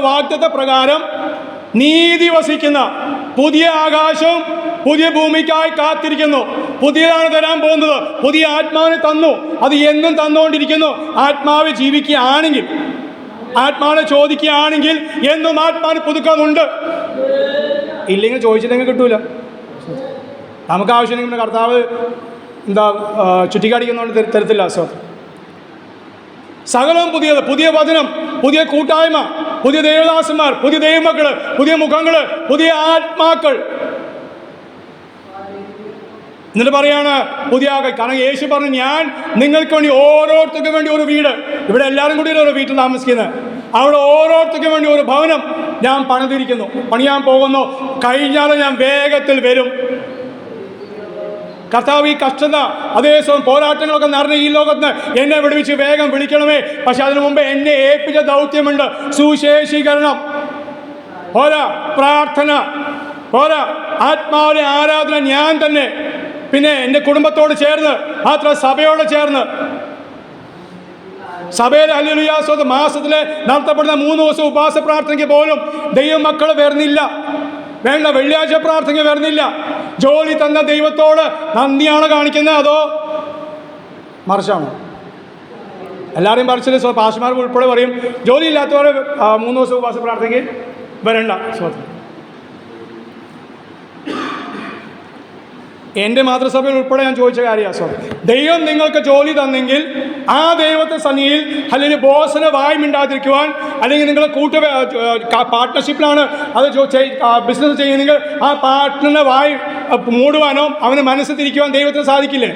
വാഗ്ദത്ത പ്രകാരം നീതി വസിക്കുന്ന പുതിയ ആകാശവും പുതിയ ഭൂമിക്കായി കാത്തിരിക്കുന്നു. പുതിയതാണ് തരാൻ പോകുന്നത്. പുതിയ ആത്മാവിനെ തന്നു, അത് എന്നും തന്നുകൊണ്ടിരിക്കുന്നു. ആത്മാവ് ജീവിക്കുകയാണെങ്കിൽ, ആത്മാവിനെ ചോദിക്കുകയാണെങ്കിൽ എന്നും ആത്മാവിന് പുതുക്കമുണ്ട്. ഇല്ലെങ്കിൽ ചോദിച്ചില്ലെങ്കിൽ കിട്ടൂല. നമുക്ക് ആവശ്യമില്ലെങ്കിൽ കർത്താവ് ചുറ്റിക്കാടിക്കുന്നതുകൊണ്ട് തരത്തില്ല. സ്തോത്രം. സകലവും പുതിയത്, പുതിയ വചനം, പുതിയ കൂട്ടായ്മ, പുതിയ ദേവദാസന്മാർ, പുതിയ ദൈവമക്കള്, പുതിയ മുഖങ്ങള്, പുതിയ ആത്മാക്കൾ. എന്നിട്ട് പറയാണ് പുതിയ കാരണം യേശു പറഞ്ഞു, ഞാൻ നിങ്ങൾക്ക് വേണ്ടി ഓരോരുത്തർക്കും വേണ്ടി ഒരു വീട്, ഇവിടെ എല്ലാവരും കൂടി ഒരു വീട്ടിൽ താമസിക്കുന്നത്, അവിടെ ഓരോരുത്തർക്കും വേണ്ടി ഒരു ഭവനം ഞാൻ പണിതിരിക്കുന്നു, പണിയാൻ പോകുന്നു, കഴിഞ്ഞാൽ ഞാൻ വേഗത്തിൽ വരും. കർത്താവ് ഈ കഷ്ടത അതേസമയം പോരാട്ടങ്ങളൊക്കെ നിറഞ്ഞ ഈ ലോകത്ത് എന്നെ വിടുവിച്ച് വേഗം വിളിക്കണമേ. പക്ഷെ അതിനു മുമ്പ് എന്നെ ഏൽപ്പിച്ച ദൗത്യമുണ്ട്. സുവിശേഷീകരണം പോരാ, പ്രാർത്ഥന പോരാ, ആത്മാവിലെ ആരാധന ഞാൻ തന്നെ, പിന്നെ എൻ്റെ കുടുംബത്തോട് ചേർന്ന്, മാത്രം സഭയോട് ചേർന്ന്. സഭയിലെ ഹല്ലേലൂയ സ്തോത്രം മാസത്തിൽ നടത്തപ്പെടുന്ന 3 ദിവസം ഉപവാസ പ്രാർത്ഥനയ്ക്ക് പോലും ദൈവമക്കൾ വരുന്നില്ല. വേണ്ട, വെള്ളിയാഴ്ച പ്രാർത്ഥനയ്ക്ക് വരുന്നില്ല. ജോലി തന്ന ദൈവത്തോട് നന്ദിയാണ് കാണിക്കുന്നത്, അതോ മറിച്ചാണോ? എല്ലാവരെയും പറിച്ചിട്ട് പാസ്റ്റർമാർക്ക് ഉൾപ്പെടെ പറയും, ജോലി ഇല്ലാത്തവർ 3 ദിവസം ഉപവാസ പ്രാർത്ഥനയ്ക്ക് വരണ്ട. സ്തോത്രം. എൻ്റെ മാതൃസഭയിൽ ഉൾപ്പെടെ ഞാൻ ചോദിച്ച കാര്യമാണ്, ദൈവം നിങ്ങൾക്ക് ജോലി തന്നെങ്കിൽ ആ ദൈവത്തെ സന്നിധിയിൽ അല്ലെങ്കിൽ ബോസിന് വായ് മിണ്ടാതിരിക്കുവാൻ, അല്ലെങ്കിൽ നിങ്ങൾ പാർട്ട്ണർഷിപ്പിലാണ് അത് ബിസിനസ് ചെയ്യുന്നെങ്കിൽ ആ പാർട്ട്ണറിനെ വായ് മൂടുവാനോ അവന് മനസ്സ് തിരിക്കുവാൻ ദൈവത്തിന് സാധിക്കില്ലേ?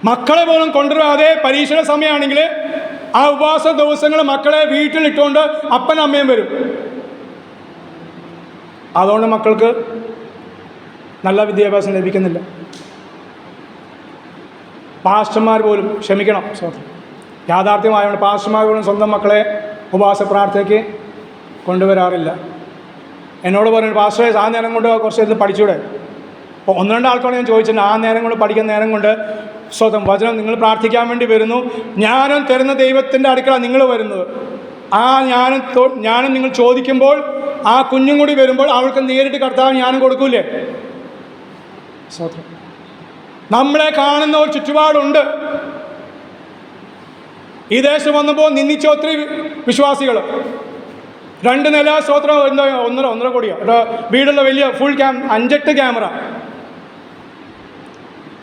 മക്കളെ പോലും കൊണ്ടുവരാതെ പരീക്ഷയുടെ സമയമാണെങ്കിൽ ആ ഉപവാസ ദിവസങ്ങൾ മക്കളെ വീട്ടിലിട്ടുകൊണ്ട് അപ്പനും അമ്മയും വരും. അതുകൊണ്ട് മക്കൾക്ക് നല്ല വിദ്യാഭ്യാസം ലഭിക്കുന്നില്ല. പാസ്റ്റർമാർ പോലും, ക്ഷമിക്കണം സ്തോത്രം, യാഥാർത്ഥ്യമായതുകൊണ്ട് പാസ്റ്റർമാർ പോലും സ്വന്തം മക്കളെ ഉപവാസ പ്രാർത്ഥനയ്ക്ക് കൊണ്ടുവരാറില്ല. എന്നോട് പറഞ്ഞു, പാസ്റ്ററെ ആ നേരം കൊണ്ട് കുറച്ച് ഇത് പഠിച്ചൂടെ? അപ്പോൾ 1-2 ആൾക്കാണ് ഞാൻ ചോദിച്ചിട്ടുണ്ട്, ആ നേരം കൊണ്ട് പഠിക്കുന്ന നേരം കൊണ്ട് സ്വതം വചനം നിങ്ങൾ പ്രാർത്ഥിക്കാൻ വേണ്ടി വരുന്നു, ജ്ഞാനം തരുന്ന ദൈവത്തിൻ്റെ അടുക്കല നിങ്ങൾ വരുന്നത്. ആ ജ്ഞാനം നിങ്ങൾ ചോദിക്കുമ്പോൾ ആ കുഞ്ഞും കൂടി വരുമ്പോൾ അവൾക്ക് നേരിട്ട് കർത്താവ് ജ്ഞാനം കൊടുക്കൂലേ? സ്വതം നമ്മളെ കാണുന്ന ഒരു ചുറ്റുപാടുണ്ട്. ഈ ദേശം വന്നപ്പോൾ നിന്ദിച്ച ഒത്തിരി വിശ്വാസികൾ 2 നില സ്തോത്രം, 1.5 കോടിയോ വീടുള്ള വലിയ ഫുൾ 5-8 ക്യാമറ.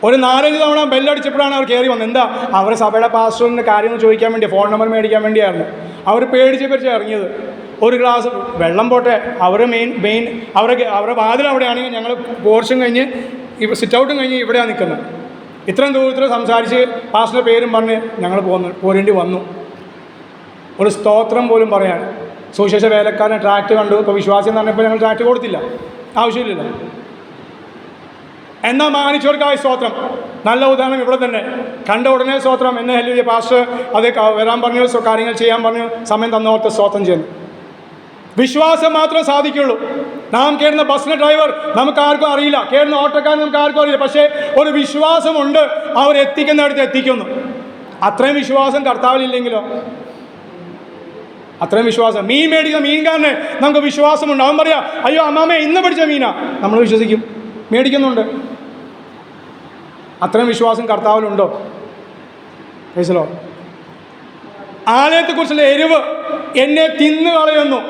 ഒരു 4-5 തവണ ബെല്ലടിച്ചപ്പോഴാണ് അവർ കയറി വന്നത്. എന്താ? അവർ സഭയുടെ പാസ്റ്ററിൻ്റെ കാര്യങ്ങൾ ചോദിക്കാൻ വേണ്ടി, ഫോൺ നമ്പർ മേടിക്കാൻ വേണ്ടിയായിരുന്നു. അവർ പേടിച്ച് ഇറങ്ങിയത്. ഒരു ഗ്ലാസ് വെള്ളം പോട്ടെ, അവർ മെയിൻ അവരുടെ വാതിൽ അവിടെയാണെങ്കിൽ ഞങ്ങൾ പോർഷൻ കഴിഞ്ഞ് സിറ്റ് ഔട്ടും കഴിഞ്ഞ് ഇവിടെയാണ് നിൽക്കുന്നത്. ഇത്രയും ദൂരത്തിൽ സംസാരിച്ച് പാസ്റ്ററുടെ പേരും പറഞ്ഞ് ഞങ്ങൾ പോരേണ്ടി വന്നു. ഒരു സ്തോത്രം പോലും പറയാൻ. സുവിശേഷ വേലക്കാരൻ ട്രാക്ട് കണ്ടു, ഇപ്പോൾ വിശ്വാസം എന്ന് പറഞ്ഞപ്പോൾ ഞങ്ങൾ ട്രാക്ട് കൊടുത്തില്ല, ആവശ്യമില്ലല്ലോ. എന്നാൽ മാനിച്ചവർക്കായി സ്തോത്രം. നല്ല ഉദാഹരണം ഇവിടെ തന്നെ കണ്ട ഉടനെ സ്തോത്രം. എന്നെ ഹല്ലേലൂയ പാസ്റ്റർ അത് വരാൻ പറഞ്ഞു, കാര്യങ്ങൾ ചെയ്യാൻ പറഞ്ഞു, സമയം തന്നോർത്ത് സ്തോത്രം ചെയ്യുന്നു. വിശ്വാസം മാത്രമേ സാധിക്കുള്ളൂ. നാം കയറുന്ന ബസ്സിൻ്റെ ഡ്രൈവർ നമുക്ക് ആർക്കും അറിയില്ല, കയറുന്ന ഓട്ടോക്കാരൻ നമുക്ക് ആർക്കും അറിയില്ല. പക്ഷേ ഒരു വിശ്വാസമുണ്ട്, അവർ എത്തിക്കുന്നിടത്ത് എത്തിക്കുന്നു. അത്രയും വിശ്വാസം കർത്താവിലില്ലെങ്കിലോ? അത്രയും വിശ്വാസം. മീൻ മേടിക്കുന്ന മീൻകാരനെ നമുക്ക് വിശ്വാസമുണ്ട്. അവൻ പറയാം, അയ്യോ അമ്മാമ്മ ഇന്ന് പിടിച്ച മീനാ, നമ്മൾ വിശ്വസിക്കും, മേടിക്കുന്നുണ്ട്. അത്രയും വിശ്വാസം കർത്താവിലുണ്ടോ? മനസ്സിലോ? ആലയത്തെക്കുറിച്ചുള്ള എരിവ് എന്നെ തിന്നു കളയുന്നു.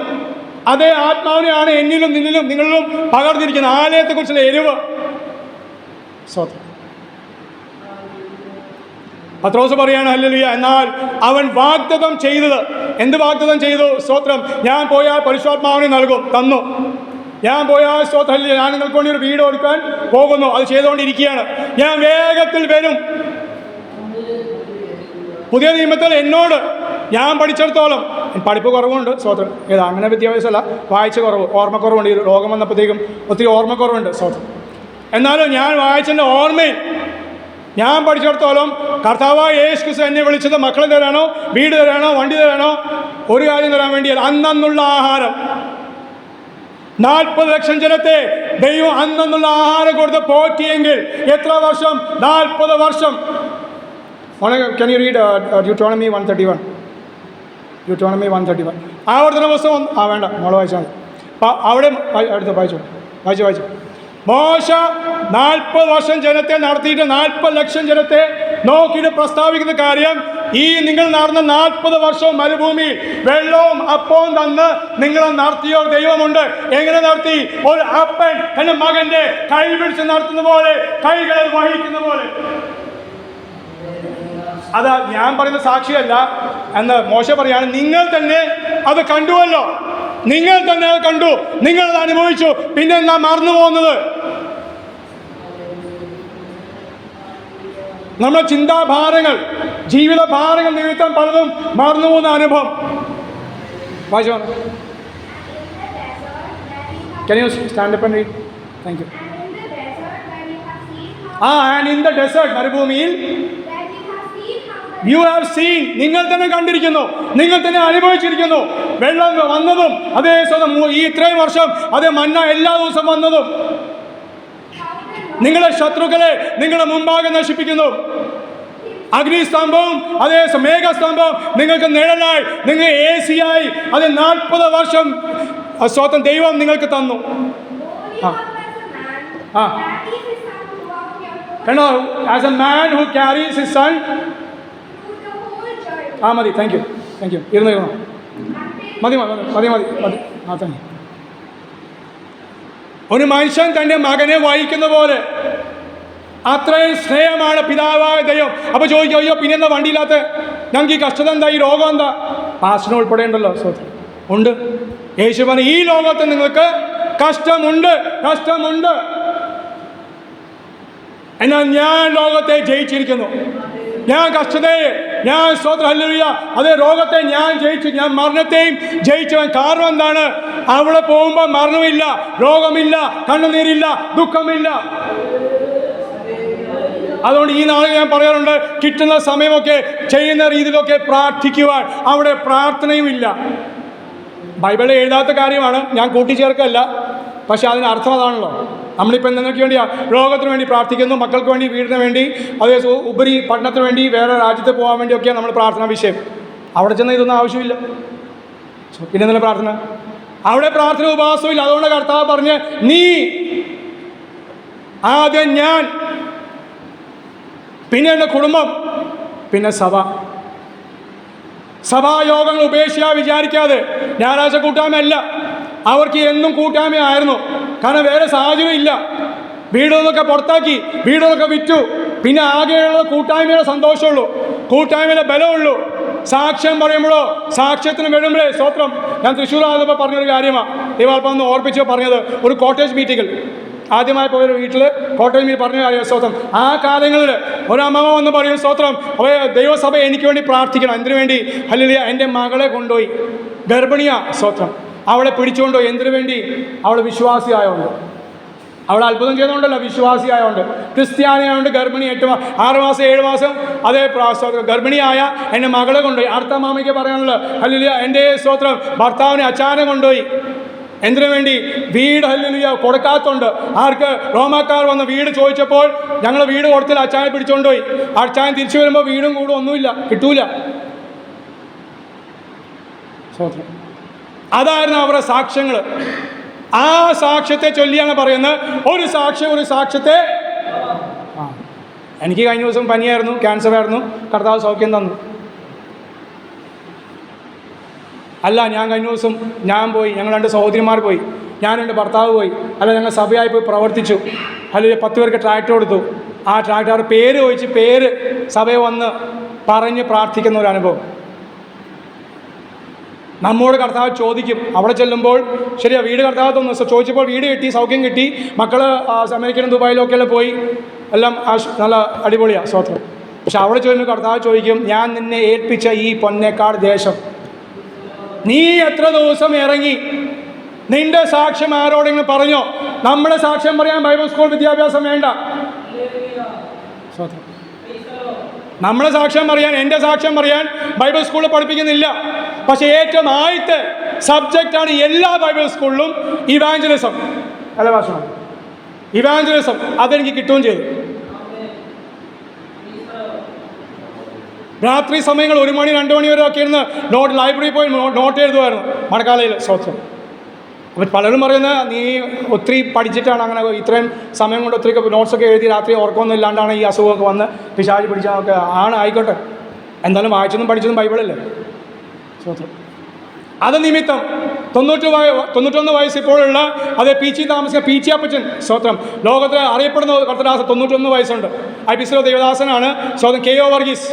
അതേ ആത്മാവിനെയാണ് എന്നിലും നിങ്ങളിലും പകർന്നിരിക്കുന്നത്. ആലയത്തെക്കുറിച്ചുള്ള എരിവ്. സ്വതം പത്രോസ് പറയാണ് ഹല്ലേലൂയ. എന്നാൽ അവൻ വാഗ്ദത്തം ചെയ്തത്, എന്ത് വാഗ്ദത്തം ചെയ്തു? സ്തോത്രം. ഞാൻ പോയാൽ പരിശുദ്ധാത്മാവിനെ നൽകും, തന്നു. ഞാൻ പോയാൽ സ്തോത്രം, ഞാൻ നിങ്ങൾക്ക് വേണ്ടി ഒരു വീട് ഒരുക്കാൻ പോകുന്നു, അത് ചെയ്തുകൊണ്ടിരിക്കുകയാണ്. ഞാൻ വേഗത്തിൽ വരും. പുതിയ നിയമത്തിൽ എന്നോട് ഞാൻ പഠിച്ചിടത്തോളം, പഠിപ്പ് കുറവുണ്ട് സ്തോത്രം, അങ്ങനെ വിദ്യാഭ്യാസമല്ല, വായിച്ച കുറവ്, ഓർമ്മക്കുറവുണ്ട്. ഈ രോഗം വന്നപ്പോഴത്തേക്കും ഒത്തിരി ഓർമ്മക്കുറവുണ്ട് സ്തോത്രം. എന്നാലും ഞാൻ വായിച്ചതിൻ്റെ ഓർമ്മയിൽ ഞാൻ പഠിച്ചിടത്തോളം കർത്താവായ യേശു ക്രിസ്തു എന്നെ വിളിച്ചത് മക്കളെ തരാനോ വീട് തരാനോ വണ്ടി തരാനോ ഒരു കാര്യം തരാൻ വേണ്ടിയല്ല. അന്നുള്ള ആഹാരം 40 ലക്ഷം ജനത്തെ ദൈവം അന്നുള്ള ആഹാരം കൊടുത്ത് പോറ്റിയെങ്കിൽ എത്ര വർഷം? 40 വർഷം. Can you read Deuteronomy 131? Deuteronomy 131. ആവർത്തന പുസ്തകം വേണ്ട, മോള് വായിച്ചാൽ മതി. അവിടെ അടുത്ത് വായിച്ചു. മോശ 40 വർഷം ജനത്തെ നടത്തിയിട്ട് 40 ലക്ഷം ജനത്തെ നോക്കിയിട്ട് പ്രസ്താവിക്കുന്ന കാര്യം, ഈ നിങ്ങൾ നടന്ന 40 വർഷവും മരുഭൂമിയിൽ വെള്ളവും അപ്പവും തന്ന് നിങ്ങളെ നടത്തിയോ ദൈവമുണ്ട്. എങ്ങനെ നടത്തി? ഒരു അപ്പൻ എൻ്റെ മകൻ്റെ കൈ പിടിച്ച് നടത്തുന്ന പോലെ, കൈകളെ വഹിക്കുന്ന പോലെ. അതാ ഞാൻ പറയുന്ന സാക്ഷിയല്ല എന്ന് മോശ പറയാണ്. നിങ്ങൾ തന്നെ അത് കണ്ടുവല്ലോ. നിങ്ങൾ തന്നെ അത് കണ്ടു, നിങ്ങളത് അനുഭവിച്ചു. പിന്നെ എന്നാ മറന്നു പോകുന്നത്? നമ്മുടെ ചിന്താഭാരങ്ങൾ, ജീവിത ഭാരങ്ങൾ നിമിത്തം പലതും മറന്നു പോകുന്ന അനുഭവം. വായിച്ചു പറഞ്ഞു. Can you stand up and read? Thank you. And in the desert, മരുഭൂമിയിൽ you have seen, നിങ്ങൾ തന്നെ കണ്ടിരിക്കുന്നു, നിങ്ങൾ തന്നെ അനുഭവിച്ചിരിക്കുന്നു. വെള്ളം വന്നതും അതേ സ്വന്തം ഈ ഇത്രയും വർഷം അതേ മന്ന എല്ലാ ദിവസവും വന്നതും നിങ്ങളുടെ ശത്രുക്കളെ നിങ്ങളുടെ മുമ്പാകെ നശിപ്പിക്കുന്നു. അഗ്നിസ്തംഭവും അതേ മേഘസ്തംഭവും നിങ്ങൾക്ക് നിഴലായി, നിങ്ങൾ AC ആയി അത് 40 വർഷം സ്വന്തം ദൈവം നിങ്ങൾക്ക് തന്നു. കണ്ടോ, as a man who carries his son. മതി, താങ്ക് യു. ഇരുന്നോ. മതി. Thank you. ഒരു മനുഷ്യൻ തൻ്റെ മകനെ വഹിക്കുന്ന പോലെ അത്രയും സ്നേഹമാണ് പിതാവായ ദൈവം. അപ്പോൾ ചോദിക്കും, അയ്യോ പിന്നെന്താ വണ്ടിയില്ലാത്ത, ഞങ്ങൾക്ക് ഈ കഷ്ടത എന്താ, ഈ രോഗം എന്താ? പാസ്റ്ററിന് ഉൾപ്പെടെ ഉണ്ടല്ലോ. സ്വന്തം ഉണ്ട്. യേശു പറഞ്ഞു, ഈ ലോകത്ത് നിങ്ങൾക്ക് കഷ്ടമുണ്ട്. എന്നാൽ ഞാൻ ലോകത്തെ ജയിച്ചിരിക്കുന്നു. ഞാൻ കഷ്ടതയെ, ഞാൻ സ്തോത്രം ഹല്ലേലൂയ, അതേ രോഗത്തെ ഞാൻ ജയിച്ചു, ഞാൻ മരണത്തെയും ജയിച്ചവൻ. കാരണം എന്താണ്? അവിടെ പോകുമ്പോൾ മരണമില്ല, രോഗമില്ല, കണ്ണുനീരില്ല, ദുഃഖമില്ല. അതുകൊണ്ട് ഈ നാളിൽ ഞാൻ പറയാറുണ്ട്, കിട്ടുന്ന സമയമൊക്കെ ചെയ്യുന്ന രീതിയിലൊക്കെ പ്രാർത്ഥിക്കുവാൻ. അവിടെ പ്രാർത്ഥനയുമില്ല. ബൈബിളിൽ എഴുതാത്ത കാര്യമാണ്, ഞാൻ കൂട്ടിച്ചേർക്കല്ല. പക്ഷെ അതിന് അർത്ഥം അതാണല്ലോ. നമ്മളിപ്പോൾ എന്തെങ്കിലും വേണ്ടിയാ രോഗത്തിന് വേണ്ടി പ്രാർത്ഥിക്കുന്നു, മക്കൾക്ക് വേണ്ടി, വീടിന് വേണ്ടി, അതേ ഉപരി പഠനത്തിന് വേണ്ടി, വേറെ രാജ്യത്ത് പോകാൻ വേണ്ടിയൊക്കെയാണ് നമ്മൾ പ്രാർത്ഥനാ വിഷയം. അവിടെ ചെന്ന് ഇതൊന്നും ആവശ്യമില്ല. പിന്നെ എന്തെങ്കിലും പ്രാർത്ഥന? അവിടെ പ്രാർത്ഥന ഉപവാസമില്ല. അതുകൊണ്ട് കർത്താവ് പറഞ്ഞ്, നീ ആദ്യം ഞാൻ, പിന്നെ എൻ്റെ കുടുംബം, പിന്നെ സഭായോഗങ്ങൾ ഉപേക്ഷിക്കാൻ വിചാരിക്കാതെ. ഞായറാഴ്ച കൂട്ടായ്മയല്ല, അവർക്ക് എന്നും കൂട്ടായ്മയായിരുന്നു. കാരണം വേറെ സാഹചര്യം ഇല്ല. വീടുകളൊക്കെ പുറത്താക്കി, വീടുകളൊക്കെ വിറ്റു. പിന്നെ ആകെയുള്ള കൂട്ടായ്മയുടെ സന്തോഷമുള്ളൂ, കൂട്ടായ്മയുടെ ബലമുള്ളൂ. സാക്ഷ്യം പറയുമ്പോഴോ, സാക്ഷ്യത്തിന് വരുമ്പോഴേ സ്തോത്രം. ഞാൻ തൃശ്ശൂരാകുമ്പോൾ പറഞ്ഞൊരു കാര്യമാണ്, ദൈവാൽപ്പം ഒന്ന് ഓർപ്പിച്ചോ പറഞ്ഞത്. ഒരു കോട്ടേജ് മീറ്റിങ്ങിൽ ആദ്യമായി പോയൊരു വീട്ടിൽ കോട്ടേജ് മീറ്റിംഗ് പറഞ്ഞ കാര്യം സ്തോത്രം. ആ കാലങ്ങളിൽ ഒരമ്മ വന്ന് പറയും, സ്തോത്രം, അപ്പോൾ ദൈവസഭ എനിക്ക് വേണ്ടി പ്രാർത്ഥിക്കണം. എന്തിനു വേണ്ടി? ഹല്ലേലൂയ, എൻ്റെ മകളെ കൊണ്ടുപോയി, ഗർഭിണിയാ സ്തോത്രം, അവളെ പിടിച്ചുകൊണ്ടുപോയി. എന്തിനു വേണ്ടി? അവൾ വിശ്വാസിയായതുകൊണ്ട്. അവൾ അത്ഭുതം ചെയ്തുകൊണ്ടല്ല, വിശ്വാസിയായതുകൊണ്ട്. ക്രിസ്ത്യാനിയായതുകൊണ്ട് ഗർഭിണി 6 മാസം 7 മാസം അതേ ഗർഭിണിയായ എൻ്റെ മകളെ കൊണ്ടുപോയി. അടുത്ത മാമയ്ക്ക് പറയാനുള്ളത്, ഹല്ലേലൂയ, എൻ്റെ സ്തോത്രം, ഭർത്താവിനെ അച്ചാനെ കൊണ്ടുപോയി. എന്തിനു വേണ്ടി? വീട് ഹല്ലേലൂയ കൊടുക്കാത്തതുകൊണ്ട്. ആർക്ക്? റോമാക്കാർ വന്ന് വീട് ചോദിച്ചപ്പോൾ ഞങ്ങൾ വീട് കൊടുത്തില്ല, അച്ചാനെ പിടിച്ചുകൊണ്ടുപോയി. അച്ചാൻ തിരിച്ചു വരുമ്പോൾ വീടും കൂടും ഒന്നുമില്ല, കിട്ടൂല. സ്തോത്രം. അതായിരുന്നു അവരുടെ സാക്ഷ്യങ്ങൾ. ആ സാക്ഷ്യത്തെ ചൊല്ലിയാണ് പറയുന്നത്, ഒരു സാക്ഷ്യത്തെ. എനിക്ക് കഴിഞ്ഞ ദിവസം പനിയായിരുന്നു, ക്യാൻസറായിരുന്നു, കർത്താവ് സൗഖ്യം തന്നു. അല്ല, ഞാൻ കഴിഞ്ഞ ദിവസം പോയി, ഞങ്ങൾ 2 സഹോദരിമാർ പോയി, ഞാനും എൻ്റെ ഭർത്താവ് പോയി. അല്ല, ഞങ്ങൾ സഭയായി പോയി പ്രവർത്തിച്ചു. അല്ലെങ്കിൽ 10 പേർക്ക് ട്രാക്ടർ കൊടുത്തു. ആ ട്രാക്ടർ പേര് ചോദിച്ച്, പേര് സഭയെ വന്ന് പറഞ്ഞ് പ്രാർത്ഥിക്കുന്ന ഒരു അനുഭവം. നമ്മോട് കർത്താവ് ചോദിക്കും അവിടെ ചെല്ലുമ്പോൾ, ശരിയാ വീട് കർത്താവ് തന്നു. ചോദിച്ചപ്പോൾ വീട് കിട്ടി, സൗഖ്യം കിട്ടി, മക്കൾ അമേരിക്കയിലും ദുബായിലൊക്കെല്ലാം പോയി, എല്ലാം നല്ല അടിപൊളിയാണ് സ്തോത്രം. പക്ഷെ അവിടെ ചെല്ലുമ്പോൾ കർത്താവ് ചോദിക്കും, ഞാൻ നിന്നെ ഏൽപ്പിച്ച ഈ പൊന്നേക്കാട് ദേശം നീ എത്ര ദിവസം ഇറങ്ങി? നിന്റെ സാക്ഷ്യം ആരോടെങ്കിലും പറഞ്ഞോ? നമ്മുടെ സാക്ഷ്യം പറയാൻ ബൈബിൾ സ്കൂൾ വിദ്യാഭ്യാസം വേണ്ട. നമ്മുടെ സാക്ഷ്യം പറയാൻ, എൻ്റെ സാക്ഷ്യം പറയാൻ ബൈബിൾ സ്കൂളിൽ പഠിപ്പിക്കുന്നില്ല. പക്ഷേ ഏറ്റവും ആദ്യത്തെ സബ്ജക്റ്റാണ് എല്ലാ ബൈബിൾ സ്കൂളിലും ഇവാഞ്ചലിസം. അല്ല ഭാഷണം, ഇവാഞ്ചലിസം. അതെനിക്ക് കിട്ടുകയും ചെയ്തു. രാത്രി സമയങ്ങൾ 1 മണി 2 മണി വരെ ഒക്കെ ഇരുന്ന് ലൈബ്രറിയിൽ പോയി നോട്ട് എഴുതുമായിരുന്നു മഴക്കാലയിൽ. സ്വത്വം. അപ്പോൾ പലരും പറയുന്നത്, നീ ഒത്തിരി പഠിച്ചിട്ടാണ് അങ്ങനെ ഇത്രയും സമയം കൊണ്ട് ഒത്തിരി നോട്ട്സൊക്കെ എഴുതി രാത്രി ഉറക്കമൊന്നും ഇല്ലാണ്ടാണ് ഈ അസുഖമൊക്കെ വന്ന് പിശാച് പിടിച്ചാൽ ആണ്. ആയിക്കോട്ടെ, എന്തായാലും വായിച്ചതും പഠിച്ചതും ബൈബിളല്ലേ. സ്വത്വം. അത് നിമിത്തം 91 വയസ്സ് ഇപ്പോഴുള്ള അതേ പീച്ചി താമസിക്കുന്ന പീച്ചി അപ്പച്ചൻ സ്വത്രം, ലോകത്തിൽ അറിയപ്പെടുന്ന കർത്തദാസൻ 91 വയസ്സുണ്ട്. ഐപിസിലോ ദേവദാസനാണ്. സ്വതം KO വർഗീസ്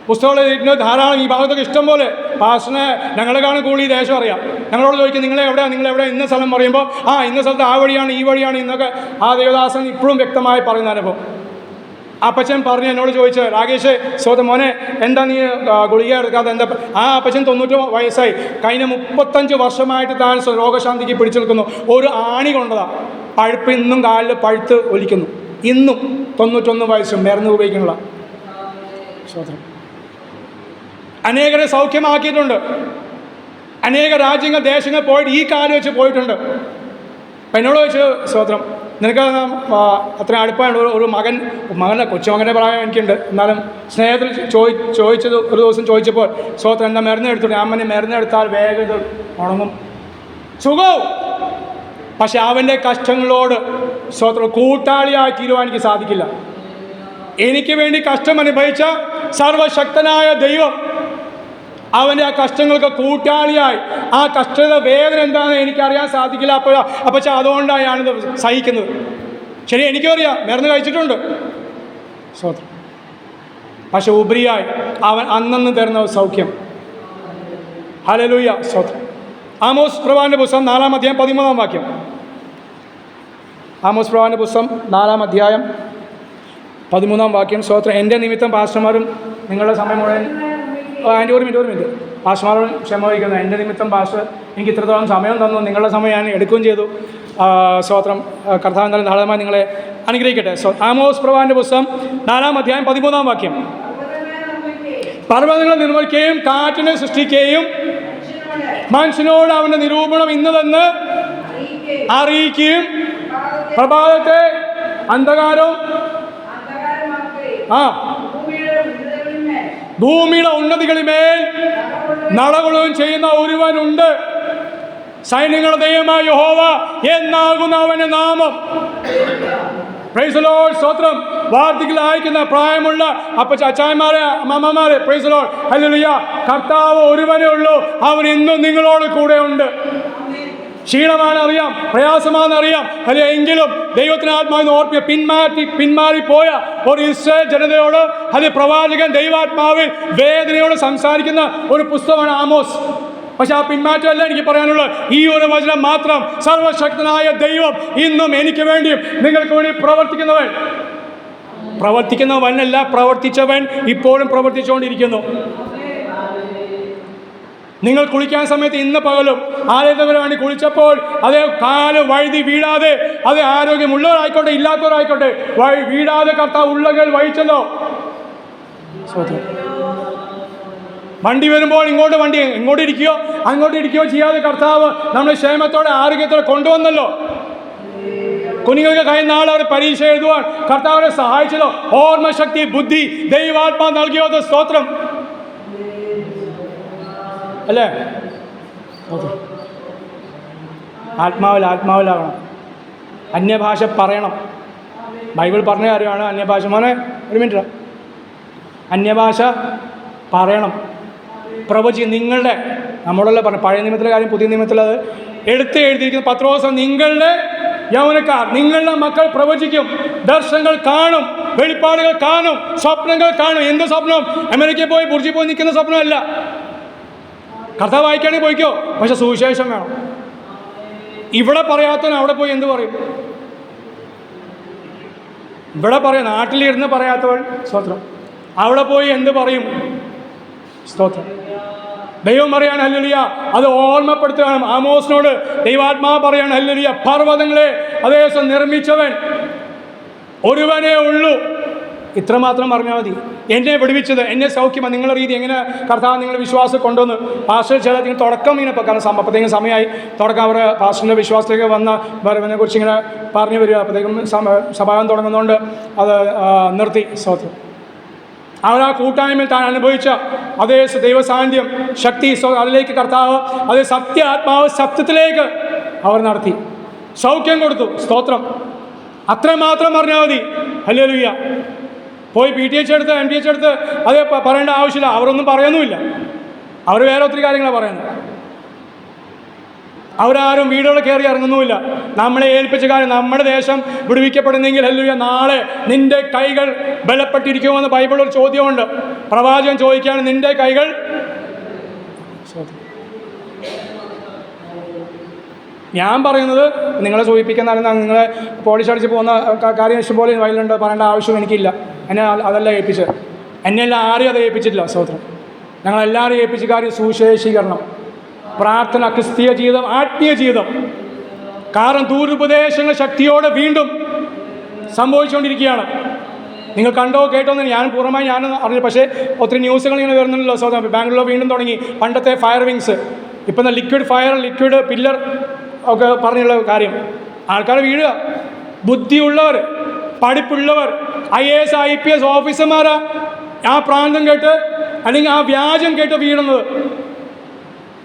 പുസ്തകങ്ങൾ ധാരാളം ഈ ഭാഗത്തൊക്കെ ഇഷ്ടം പോലെ. പാസ്റ്ററിനെ ഞങ്ങളെ കാണും കൂടുതൽ ഈ ദേശം അറിയാം. ഞങ്ങളോട് ചോദിക്കും നിങ്ങളെവിടെ ഇന്ന സ്ഥലം പറയുമ്പോൾ ഇന്ന സ്ഥലത്ത് ആ വഴിയാണ് ഈ വഴിയാണ് എന്നൊക്കെ ആ ദേവദാസൻ ഇപ്പോഴും വ്യക്തമായി പറയുന്ന അനുഭവം. അപ്പച്ചൻ പറഞ്ഞു എന്നോട് ചോദിച്ചു, രാകേഷ് മോനെ എന്താ നീ ഗുളിക എടുക്കാതെ എന്താ? അപ്പച്ചൻ 90 വയസ്സായി, കഴിഞ്ഞ 35 വർഷമായിട്ട് താൻ രോഗശാന്തിക്ക് പിടിച്ചു നിൽക്കുന്നു. ഒരു ആണി കൊണ്ടതാണ്, പഴുപ്പ് ഇന്നും കാലിൽ പഴുത്ത് ഒലിക്കുന്നു. ഇന്നും 91 വയസ്സും മരുന്ന് ഉപയോഗിക്കുന്നുള്ള സ്വതന്ത്രം. അനേകരെ സൗഖ്യമാക്കിയിട്ടുണ്ട്. അനേക രാജ്യങ്ങൾ ദേശങ്ങൾ പോയിട്ട് ഈ കാലം വെച്ച് പോയിട്ടുണ്ട്. അപ്പം എന്നോട് ചോദിച്ചു, സ്വതന്ത്രം നിനക്ക് അത്ര അടുപ്പാണ്. ഒരു മകൻ്റെ കൊച്ചുമകൻ്റെ പ്രായം എനിക്കുണ്ട്, എന്നാലും സ്നേഹത്തിൽ ചോദിച്ചത് ഒരു ദിവസം ചോദിച്ചപ്പോൾ സ്വതന്ത്രം എന്താ മരുന്ന് എടുത്തു? ഞാൻ മരുന്നെടുത്താൽ വേഗം ഇത് ഉണങ്ങും, സുഖവും. പക്ഷെ അവൻ്റെ കഷ്ടങ്ങളോട് സ്വതന്ത്രം കൂട്ടാളിയായി തീരുവാൻ സാധിക്കില്ല. എനിക്ക് വേണ്ടി കഷ്ടം അനുഭവിച്ച സർവശക്തനായ ദൈവം അവൻ്റെ ആ കഷ്ടങ്ങൾക്ക് കൂട്ടാളിയായി, ആ കഷ്ടത വേദന എന്താണെന്ന് എനിക്കറിയാൻ സാധിക്കില്ല. അപ്പോൾ അതുകൊണ്ടാണ് ഞാനിത് സഹിക്കുന്നത്. ശരി, എനിക്കും അറിയാം, മരുന്ന് കഴിച്ചിട്ടുണ്ട് സ്വതന്ത്രം. പക്ഷെ ഉപരിയായി അവൻ അന്നന്ന് തരുന്ന സൗഖ്യം. ഹല്ലേലൂയ, സ്വതന്ത്രം. ആമോസ് പ്രവാചകന്റെ പുസ്തകം 4-ാം അധ്യായം 13-ാം വാക്യം. ആമോസ് പ്രവാചകന്റെ പുസ്തകം 4-ാം അധ്യായം 13-ാം വാക്യം. സ്വതന്ത്രം. എൻ്റെ നിമിത്തം പാസ്റ്റർമാരും നിങ്ങളുടെ സമയം മുഴുവൻ ഒരു മിനിറ്റ് പാസ്റ്റർമാരോട് ക്ഷമ വഹിക്കുന്നത്. എൻ്റെ നിമിത്തം പാസ്റ്റർ എനിക്ക് ഇത്രത്തോളം സമയം തന്നു, നിങ്ങളുടെ സമയം ഞാൻ എടുക്കുകയും ചെയ്തു. സ്വതന്ത്രം. കർത്താവ് നല്ല ധാരാളമായി നിങ്ങളെ അനുഗ്രഹിക്കട്ടെ. ആമോസ് പ്രവാചകന്റെ പുസ്തകം 4-ാം അധ്യായം 13-ാം വാക്യം. പർവ്വതങ്ങളെ നിർമ്മിക്കുകയും കാറ്റിനെ സൃഷ്ടിക്കുകയും മനുഷ്യനോട് അവൻ്റെ നിരൂപണം ഇന്നതെന്ന് അറിയിക്കുകയും പ്രഭാതത്തെ അന്ധകാരവും ഭൂമിയുടെ ഉന്നതികളിന്മേൽ നടകൊള്ളുകയും ചെയ്യുന്ന ഒരുവനുണ്ട്, സൈന്യങ്ങളുടെ ദൈവമായ യഹോവ എന്നാകുന്ന അവന്റെ നാമം. Price the Lord. സ്തോത്രം. വാർദ്ധക്യത്തിൽ അയക്കുന്ന പ്രായമുള്ള അച്ചായന്മാരെ, അമ്മമാരെ, പ്രൈസ് ദി ലോർഡ്, ഹല്ലേലൂയ. കർത്താവ് ഒരുവനേ ഉള്ളൂ, അവൻ ഇന്നും നിങ്ങളോട് കൂടെ ഉണ്ട്. ക്ഷീണമാണെന്നറിയാം, പ്രയാസമാണെന്നറിയാം, അല്ലെ എങ്കിലും ദൈവത്തിന് ആത്മാവിനെ ഓർപ്പിക്കുക. പിന്മാറിപ്പോയ ഒരു ഇസ്രായേൽ ജനതയോട് അല്ലെ പ്രവാചകൻ ദൈവാത്മാവിൽ വേദനയോട് സംസാരിക്കുന്ന ഒരു പുസ്തകമാണ് ആമോസ്. പക്ഷെ ആ പിന്മാറ്റമല്ല എനിക്ക് പറയാനുള്ളത്. ഈ ഒരു വചനം മാത്രം. സർവശക്തനായ ദൈവം ഇന്നും എനിക്ക് വേണ്ടിയും നിങ്ങൾക്ക് വേണ്ടി പ്രവർത്തിക്കുന്നവനല്ല, പ്രവർത്തിച്ചവൻ ഇപ്പോഴും പ്രവർത്തിച്ചുകൊണ്ടിരിക്കുന്നു. നിങ്ങൾ കുളിക്കാൻ സമയത്ത് ഇന്ന് പകലും ആലയത്തിന് വേണ്ടി കുളിച്ചപ്പോൾ അതേ കാല് വഴുതി വീഴാതെ, അത് ആരോഗ്യമുള്ളവരായിക്കോട്ടെ ഇല്ലാത്തവരായിക്കോട്ടെ വീഴാതെ കർത്താവ് ഉള്ളകൾ വഹിച്ചല്ലോ. വണ്ടി വരുമ്പോൾ ഇങ്ങോട്ട് ഇരിക്കുകയോ അങ്ങോട്ട് ഇരിക്കുകയോ ചെയ്യാതെ കർത്താവ് നമ്മളെ ക്ഷേമത്തോടെ ആരോഗ്യത്തോടെ കൊണ്ടുവന്നല്ലോ. കുഞ്ഞുങ്ങൾക്ക് കഴിഞ്ഞ നാൾ അവർ പരീക്ഷ എഴുതുവാൻ കർത്താവിനെ സഹായിച്ചല്ലോ. ഓർമ്മശക്തി, ബുദ്ധി ദൈവാത്മാ നൽകിയോ. സ്തോത്രം അല്ലേ? ആത്മാവിലാകണം. അന്യഭാഷ പറയണം. ബൈബിൾ പറഞ്ഞ കാര്യമാണ് അന്യഭാഷ. മോനെ ഒരു മിനിറ്റ്, അന്യഭാഷ പറയണം, പ്രവചിക്കും. നിങ്ങളുടെ നമ്മളെല്ലാം പറഞ്ഞു, പഴയ നിയമത്തിലെ കാര്യം പുതിയ നിയമത്തിൽ അത് എടുത്ത് എഴുതിയിരിക്കുന്ന പത്രോസ്, നിങ്ങളുടെ യൗവനക്കാർ, നിങ്ങളുടെ മക്കൾ പ്രവചിക്കും, ദർശനങ്ങൾ കാണും, വെളിപ്പാടുകൾ കാണും, സ്വപ്നങ്ങൾ കാണും. എന്ത് സ്വപ്നം? അമേരിക്കയിൽ പോയി ബുർജിൽ പോയി നിൽക്കുന്ന സ്വപ്നമല്ല. കർത്താവ് വായിക്കുകയാണെങ്കിൽ പോയിക്കോ, പക്ഷെ സുവിശേഷം വേണം. ഇവിടെ പറയാത്തവൻ അവിടെ പോയി എന്ത് പറയും? ഇവിടെ പറയാം, നാട്ടിലിരുന്ന് പറയാത്തവൻ സ്തോത്രം അവിടെ പോയി എന്ത് പറയും? സ്തോത്രം. ദൈവം പറയാണ് ഹല്ലേലൂയ, അത് ഓർമ്മപ്പെടുത്തുകയാണ്. ആമോസിനോട് ദൈവാത്മാവ് പറയാണ് ഹല്ലേലൂയ, പർവ്വതങ്ങളെ അതേ നിർമ്മിച്ചവൻ ഒരുവനേ ഉള്ളൂ. ഇത്രമാത്രം പറഞ്ഞാൽ മതി. എന്നെ വിടുവിച്ചത്, എന്നെ സൗഖ്യമാണ്. നിങ്ങളുടെ രീതി എങ്ങനെ കർത്താവ് നിങ്ങളുടെ വിശ്വാസം കൊണ്ടുവന്ന് പാസ്റ്റർ ചില തുടക്കം ഇങ്ങനെ കാരണം അപ്പോഴത്തേക്കും സമയമായി തുടക്കം അവർ പാസ്റ്ററിൻ്റെ വിശ്വാസത്തിലേക്ക് വരവിനെ കുറിച്ച് ഇങ്ങനെ പറഞ്ഞു വരിക. അപ്പോഴത്തേക്കും സഭാഗം തുടങ്ങുന്നതുകൊണ്ട് അത് നിർത്തി. സ്തോത്രം. അവർ ആ കൂട്ടായ്മയിൽ താൻ അനുഭവിച്ച അതേ ദൈവസാന്നിധ്യം, ശക്തി, അതിലേക്ക് കർത്താവ് അതേ ആത്മാവ് സത്യത്തിലേക്ക് അവർ നടത്തി, സൗഖ്യം കൊടുത്തു. സ്തോത്രം. അത്രമാത്രം പറഞ്ഞാൽ മതി. ഹല്ലേലൂയ. പോയി PTH എടുത്ത് MTH എടുത്ത് അത് പറയേണ്ട ആവശ്യമില്ല. അവരൊന്നും പറയുന്നുമില്ല. അവർ വേറെ ഒത്തിരി കാര്യങ്ങളാണ് പറയുന്നത്. അവരാരും വീടുകൾ കയറി ഇറങ്ങുന്നുമില്ല. നമ്മളെ ഏൽപ്പിച്ച കാര്യം, നമ്മുടെ ദേശം വിടുവിക്കപ്പെടുന്നെങ്കിൽ ഹല്ലേലൂയ, നാളെ നിന്റെ കൈകൾ ബലപ്പെട്ടിരിക്കുമെന്ന് ബൈബിളിൽ ഒരു ചോദ്യമുണ്ട്. പ്രവാചകൻ ചോദിക്കുകയാണ്, നിന്റെ കൈകൾ ഞാൻ പറയുന്നത് നിങ്ങളെ സൂചിപ്പിക്കുന്ന നിങ്ങളെ പോളിഷ് അടിച്ച് പോകുന്ന കാര്യം ഇഷ്ടംപോലെ വയലുണ്ട്, പറയേണ്ട ആവശ്യം എനിക്കില്ല. എന്നെ അതല്ല ഏൽപ്പിച്ചത്. എന്നെല്ലാം ആരെയും അത് ഏൽപ്പിച്ചിട്ടില്ല. സ്തോത്രം. ഞങ്ങളെല്ലാവരും ഏൽപ്പിച്ച കാര്യം സുവിശേഷീകരണം, പ്രാർത്ഥന, ക്രിസ്തീയ ജീവിതം, ആത്മീയ ജീവിതം. കാരണം ദൂരുപദേശങ്ങൾ ശക്തിയോടെ വീണ്ടും സംഭവിച്ചുകൊണ്ടിരിക്കുകയാണ്. നിങ്ങൾ കണ്ടോ കേട്ടോ എന്ന് ഞാൻ അറിഞ്ഞു. പക്ഷേ ഒത്തിരി ന്യൂസുകൾ ഇങ്ങനെ വരുന്നുണ്ടല്ലോ. സ്തോത്രം. ബാംഗ്ലൂർ വീണ്ടും തുടങ്ങി പണ്ടത്തെ ഫയർ വിങ്സ്, ഇപ്പം ലിക്വിഡ് ഫയർ, ലിക്വിഡ് പില്ലർ ഒക്കെ പറഞ്ഞുള്ള കാര്യം. ആൾക്കാർ വീഴുക. ബുദ്ധിയുള്ളവർ, പഠിപ്പുള്ളവർ, IAS IPS ഓഫീസർമാരാ ആ പ്രാന്തം കേട്ട് അല്ലെങ്കിൽ ആ വ്യാജം കേട്ട് വീഴുന്നത്.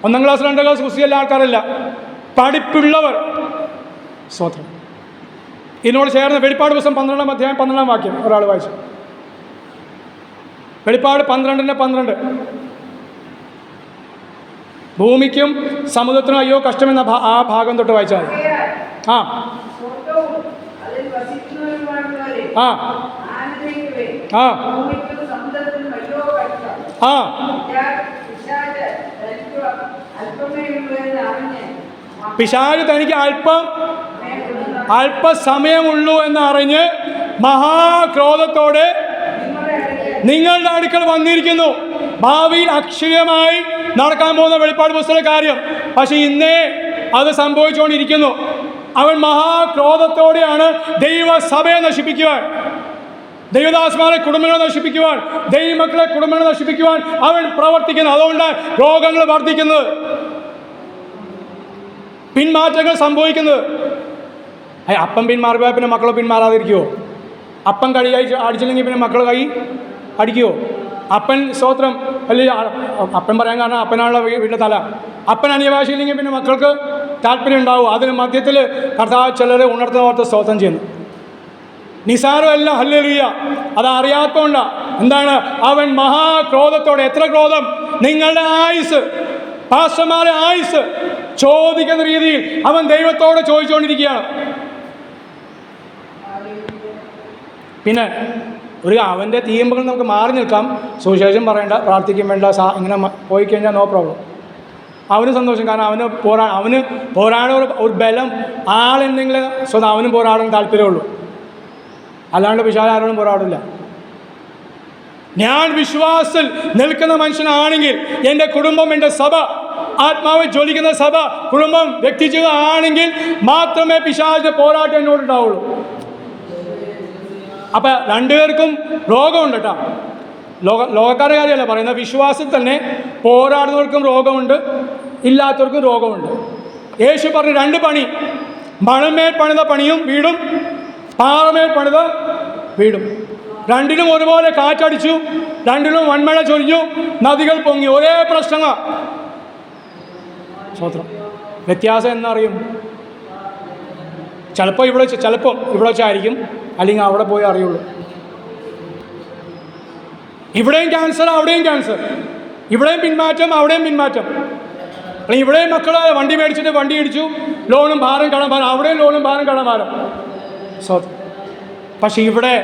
1ാം ക്ലാസ് 2ാം ക്ലാസ് കുസ്തിയുള്ള ആൾക്കാരല്ല, പഠിപ്പുള്ളവർ. സ്തോത്രം. ഇതിനോട് ചേർന്ന് വെളിപ്പാട് പുസ്തകം 12-ാം അധ്യായം 12-ാം വാക്യം ഒരാൾ വായിച്ചു. വെളിപ്പാട് 12:12. ഭൂമിക്കും സമുദ്രത്തിനും അയ്യോ കഷ്ടമെന്ന ആ ഭാഗം തൊട്ട് വായിച്ചാൽ ആ ആ ആ ആ പിശാച് തനിക്ക് അല്പസമയമുള്ളൂ എന്നറിഞ്ഞ് മഹാക്രോധത്തോടെ നിങ്ങളുടെ അടുക്കൽ വന്നിരിക്കുന്നു. ഭാവിയിൽ അക്ഷയമായി നടക്കാൻ പോകുന്ന വെളിപ്പാട് പുസ്തക കാര്യം. പക്ഷെ ഇന്നേ അത് സംഭവിച്ചുകൊണ്ടിരിക്കുന്നു. അവൻ മഹാക്രോധത്തോടെയാണ് ദൈവസഭയെ നശിപ്പിക്കുവാൻ, ദൈവദാസന്മാരെ കുടുംബങ്ങളെ നശിപ്പിക്കുവാൻ, ദൈവമക്കളെ കുടുംബങ്ങളെ നശിപ്പിക്കുവാൻ അവൻ പ്രവർത്തിക്കുന്നത്. അതുകൊണ്ടാണ് രോഗങ്ങൾ വർദ്ധിക്കുന്നത്, പിന്മാറ്റങ്ങൾ സംഭവിക്കുന്നത്. അപ്പം പിന്മാറുക, പിന്നെ മക്കളെ പിന്മാറാതിരിക്കുമോ? അപ്പം കൈ അടിച്ചില്ലെങ്കിൽ പിന്നെ മക്കൾ കൈ അടിക്കുമോ? അപ്പൻ സ്തോത്രം അല്ലെങ്കിൽ അപ്പൻ പറയാൻ കാരണം അപ്പനാണുള്ള വീട്ടിലെ തല. അപ്പൻ അന്യഭാഷയില്ലെങ്കിൽ പിന്നെ മക്കൾക്ക് താല്പര്യം ഉണ്ടാവും. അതിന് മധ്യത്തിൽ കർത്താവ് ചിലരെ ഉണർത്തുന്നവർക്ക് സ്തോത്രം ചെയ്യുന്നു. നിസാരമല്ല, ഹല്ലേലൂയ. അത് അറിയാത്തതുകൊണ്ടാണ്. എന്താണ്? അവൻ മഹാക്രോധത്തോടെ, എത്ര ക്രോധം! നിങ്ങളുടെ ആയുസ്, പാസ്റ്റർമാരെ ആയുസ് ചോദിക്കുന്ന രീതിയിൽ അവൻ ദൈവത്തോട് ചോദിച്ചുകൊണ്ടിരിക്കുകയാണ്. പിന്നെ അവൻ്റെ തീയുമ്പകൾ നമുക്ക് മാറി നിൽക്കാം, സുവിശേഷം പറയേണ്ട, പ്രാർത്ഥിക്കും വേണ്ട, ഇങ്ങനെ പോയി കഴിഞ്ഞാൽ നോ പ്രോബ്ലം. അവന് സന്തോഷം. കാരണം അവന് പോരാടാൻ ഒരു ബലം ആളെന്തെങ്കിലും സ്വന്തം അവനും പോരാടാൻ താല്പര്യമുള്ളൂ. അല്ലാണ്ട് വിശാല ആരോടും പോരാടില്ല. ഞാൻ വിശ്വാസത്തിൽ നിൽക്കുന്ന മനുഷ്യനാണെങ്കിൽ, എൻ്റെ കുടുംബം, എൻ്റെ സഭ, ആത്മാവ് ജ്വലിക്കുന്ന സഭ, കുടുംബം, വ്യക്തിജീവിതം ആണെങ്കിൽ മാത്രമേ പിശാചിന്റെ പോരാട്ടം എന്നോടുണ്ടാവുള്ളൂ. അപ്പം രണ്ടുപേർക്കും രോഗമുണ്ട് കേട്ടോ. ലോകക്കാരുടെ കാര്യമല്ല പറയുന്നത്. വിശ്വാസത്തിൽ തന്നെ പോരാടുന്നവർക്കും രോഗമുണ്ട്, ഇല്ലാത്തവർക്കും രോഗമുണ്ട്. യേശു പറഞ്ഞു 2 പണി: മണമേൽ പണിത പണിയും വീടും, പാറമേൽ പണിത വീടും. രണ്ടിലും ഒരുപോലെ കാറ്റടിച്ചു, രണ്ടിലും വൻമഴ ചൊരിഞ്ഞു, നദികൾ പൊങ്ങി. ഒരേ പ്രശ്നങ്ങൾ. സ്വത്രം. വ്യത്യാസം എന്നറിയും. ചിലപ്പോൾ ഇവിടെ വെച്ചായിരിക്കും, അല്ലെങ്കിൽ അവിടെ പോയി അറിയുള്ളൂ. ഇവിടെയും ക്യാൻസർ, അവിടെയും ക്യാൻസർ. ഇവിടെയും പിന്മാറ്റം, അവിടെയും പിന്മാറ്റം. അല്ലെങ്കിൽ ഇവിടെയും മക്കൾ വണ്ടി മേടിച്ചിട്ട് വണ്ടി ഇടിച്ചു, ലോണും ഭാരം കടം ഭാരം, അവിടെയും ലോണും ഭാരം കടം ഭാരം. പക്ഷെ ഇവിടെ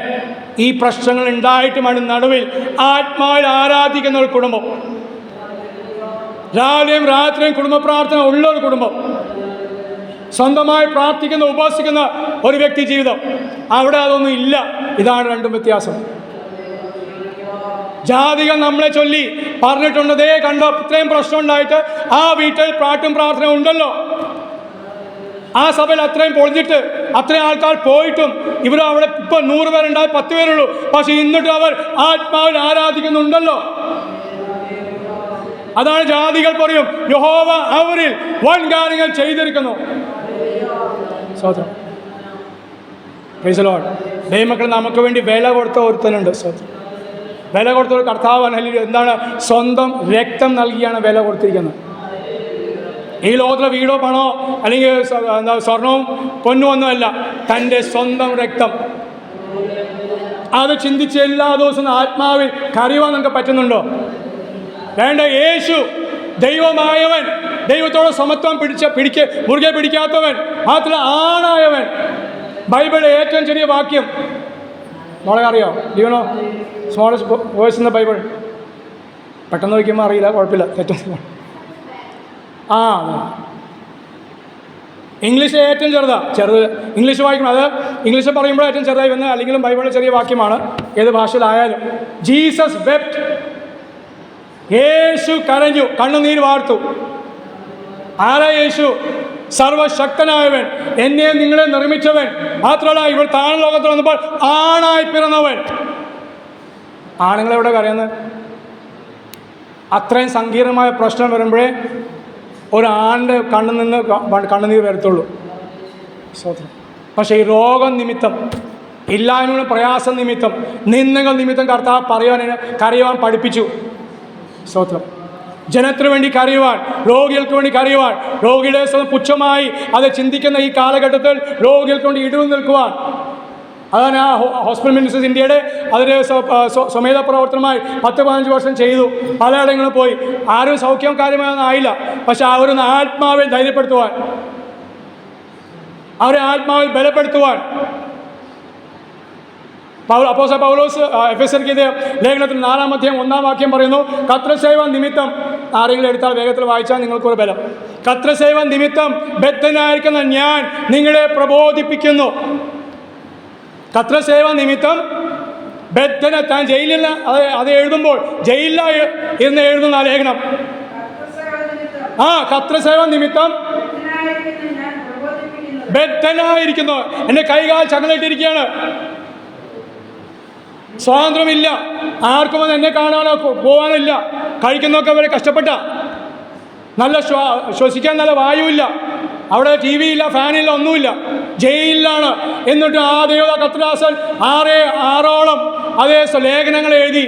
ഈ പ്രശ്നങ്ങൾ ഉണ്ടായിട്ടുമാണ് നടുവിൽ ആത്മാവിൽ ആരാധിക്കുന്ന ഒരു കുടുംബം, രാവിലെയും രാത്രിയും കുടുംബ പ്രാർത്ഥന ഉള്ള ഒരു കുടുംബം, സ്വന്തമായി പ്രാർത്ഥിക്കുന്ന ഉപാസിക്കുന്ന ഒരു വ്യക്തി ജീവിതം. അവിടെ അതൊന്നും ഇല്ല. ഇതാണ് രണ്ടും വ്യത്യാസം. ജാതികൾ നമ്മളെ ചൊല്ലി പറഞ്ഞിട്ടുണ്ട്, ദേ കണ്ടോ ഇത്രയും പ്രശ്നം ഉണ്ടായിട്ട് ആ വീട്ടിൽ പാട്ടും പ്രാർത്ഥന ഉണ്ടല്ലോ, ആ സഭയിൽ അത്രയും പൊളിഞ്ഞിട്ട് അത്രയും ആൾക്കാർ പോയിട്ടും ഇവർ അവിടെ ഇപ്പം 100 പേരുണ്ടായി 10 പേരുള്ളൂ, പക്ഷെ എന്നിട്ടും അവർ ആത്മാവിൽ ആരാധിക്കുന്നുണ്ടല്ലോ. അതാണ് ജാതികൾ പറയും, യഹോവ അവരിൽ വൻ കാര്യങ്ങൾ ചെയ്തിരിക്കുന്നു. സ്വതന്ത്രം. Praise the lord. ദൈവമക്കൾ, നമുക്ക് വേണ്ടി വില കൊടുത്ത ഒരുത്തനുണ്ട്. സ്വതന്ത്രം. വില കൊടുത്ത ഒരു കർത്താവ് എന്താണ്? സ്വന്തം രക്തം നൽകിയാണ് വില കൊടുത്തിരിക്കുന്നത്. ഈ ലോകത്തിലെ വീടോ പണോ അല്ലെങ്കിൽ സ്വർണവും പൊന്നും ഒന്നുമല്ല, തൻ്റെ സ്വന്തം രക്തം. അത് ചിന്തിച്ച് എല്ലാ ദിവസവും ആത്മാവിൽ കറിയുവാൻ നമുക്ക് പറ്റുന്നുണ്ടോ? വേണ്ട. യേശു ദൈവമായവൻ, ദൈവത്തോട് സമത്വം മുറുകെ പിടിക്കാത്തവൻ, മാത്രമല്ല ആണായവൻ. ബൈബിളിലെ ഏറ്റവും ചെറിയ വാക്യം മോളെ അറിയോ? Do you know smallest verse in the Bible? പെട്ടെന്ന് വയ്ക്കുമ്പോൾ അറിയില്ല, കുഴപ്പമില്ല. ഏറ്റവും ഇംഗ്ലീഷ് ഏറ്റവും ചെറുത് ഇംഗ്ലീഷ് വായിക്കണം. അത് ഇംഗ്ലീഷ് പറയുമ്പോൾ ഏറ്റവും ചെറുതായി വന്ന്, അല്ലെങ്കിലും ബൈബിളിൽ ചെറിയ വാക്യമാണ് ഏത് ഭാഷയിലായാലും. ജീസസ് വെപ്റ്റ്, യേശു കരഞ്ഞു, കണ്ണുനീര് വാർത്തു. ആരാ യേശു? സർവശക്തനായവൻ, എന്നെ നിങ്ങളെ നിർമ്മിച്ചവൻ, മാത്രമല്ല ഇവൾ താഴെ ലോകത്തിൽ വന്നപ്പോൾ ആണായി പിറന്നവൻ. ആണുങ്ങളെവിടെ കരയുന്നത്? അത്രയും സങ്കീർണമായ പ്രശ്നം വരുമ്പോഴേ ഒരാണിൻ്റെ കണ്ണുനീർ വരത്തുള്ളൂ. പക്ഷേ ഈ രോഗം നിമിത്തം, ഇല്ലായ്മയുടെ പ്രയാസം നിമിത്തം, നിന്ദകൾ നിമിത്തം കർത്താവ് കരയുവാൻ പഠിപ്പിച്ചു. സ്തോത്രം. ജനത്തിനു വേണ്ടി കരയുവാൻ, രോഗികൾക്ക് വേണ്ടി കരയുവാൻ, രോഗിയുടെ പുച്ഛമായി അത് ചിന്തിക്കുന്ന ഈ കാലഘട്ടത്തിൽ രോഗികൾക്ക് വേണ്ടി ഇടിവ് നിൽക്കുവാൻ. അതാണ് ആ ഹോസ്പിറ്റൽ മിനിസ്റ്റേഴ്സ് ഇന്ത്യയുടെ അതിന് സ്വമേധ പ്രവർത്തനമായി 10-15 വർഷം ചെയ്തു. പലയിടങ്ങളും പോയി. ആരും സൗഖ്യം കാര്യമായൊന്നും ആയില്ല. പക്ഷെ അവരൊന്ന് ആത്മാവിൽ ധൈര്യപ്പെടുത്തുവാൻ, അവരെ ആത്മാവിൽ ബലപ്പെടുത്തുവാൻ അപ്പോസ്തലൻ പൗലോസ് എഫെസ്യർക്ക് ലേഖനത്തിൽ 4-ാം അധ്യായം 1-ാം വാക്യം പറയുന്നു, കത്രസേവ നിമിത്തം, ആരെങ്കിലും എടുത്താൽ വേഗത്തിൽ വായിച്ചാൽ നിങ്ങൾക്കൊരു ബലം. കത്രസേവ നിമിത്തം ബദ്ധനായിരിക്കുന്ന ഞാൻ നിങ്ങളെ പ്രബോധിപ്പിക്കുന്നു. കത്രസേവ നിമിത്തം ബദ്ധന, താൻ ജയിലിൽ അത് എഴുതുമ്പോൾ ജയിലിൽ ഇരുന്ന് എഴുതുന്ന ലേഖനം. കത്രസേവ നിമിത്തം ബദ്ധനായിരിക്കുന്നു. എൻ്റെ കൈകാൽ ചങ്ങലയിട്ടിരിക്കുകയാണ്. സ്വാതന്ത്ര്യമില്ല, ആർക്കും അത് എന്നെ കാണാനോ പോകാനില്ല. കഴിക്കുന്നതൊക്കെ അവരെ കഷ്ടപ്പെട്ട, നല്ല ശ്വസിക്കാൻ നല്ല വായുവില്ല, അവിടെ ടി വി ഇല്ല, ഫാനില്ല, ഒന്നുമില്ല, ജയിലിലാണ്. എന്നിട്ട് ആ ദേവത കർത്തദാസൻ 6 അതേ ലേഖനങ്ങൾ എഴുതി.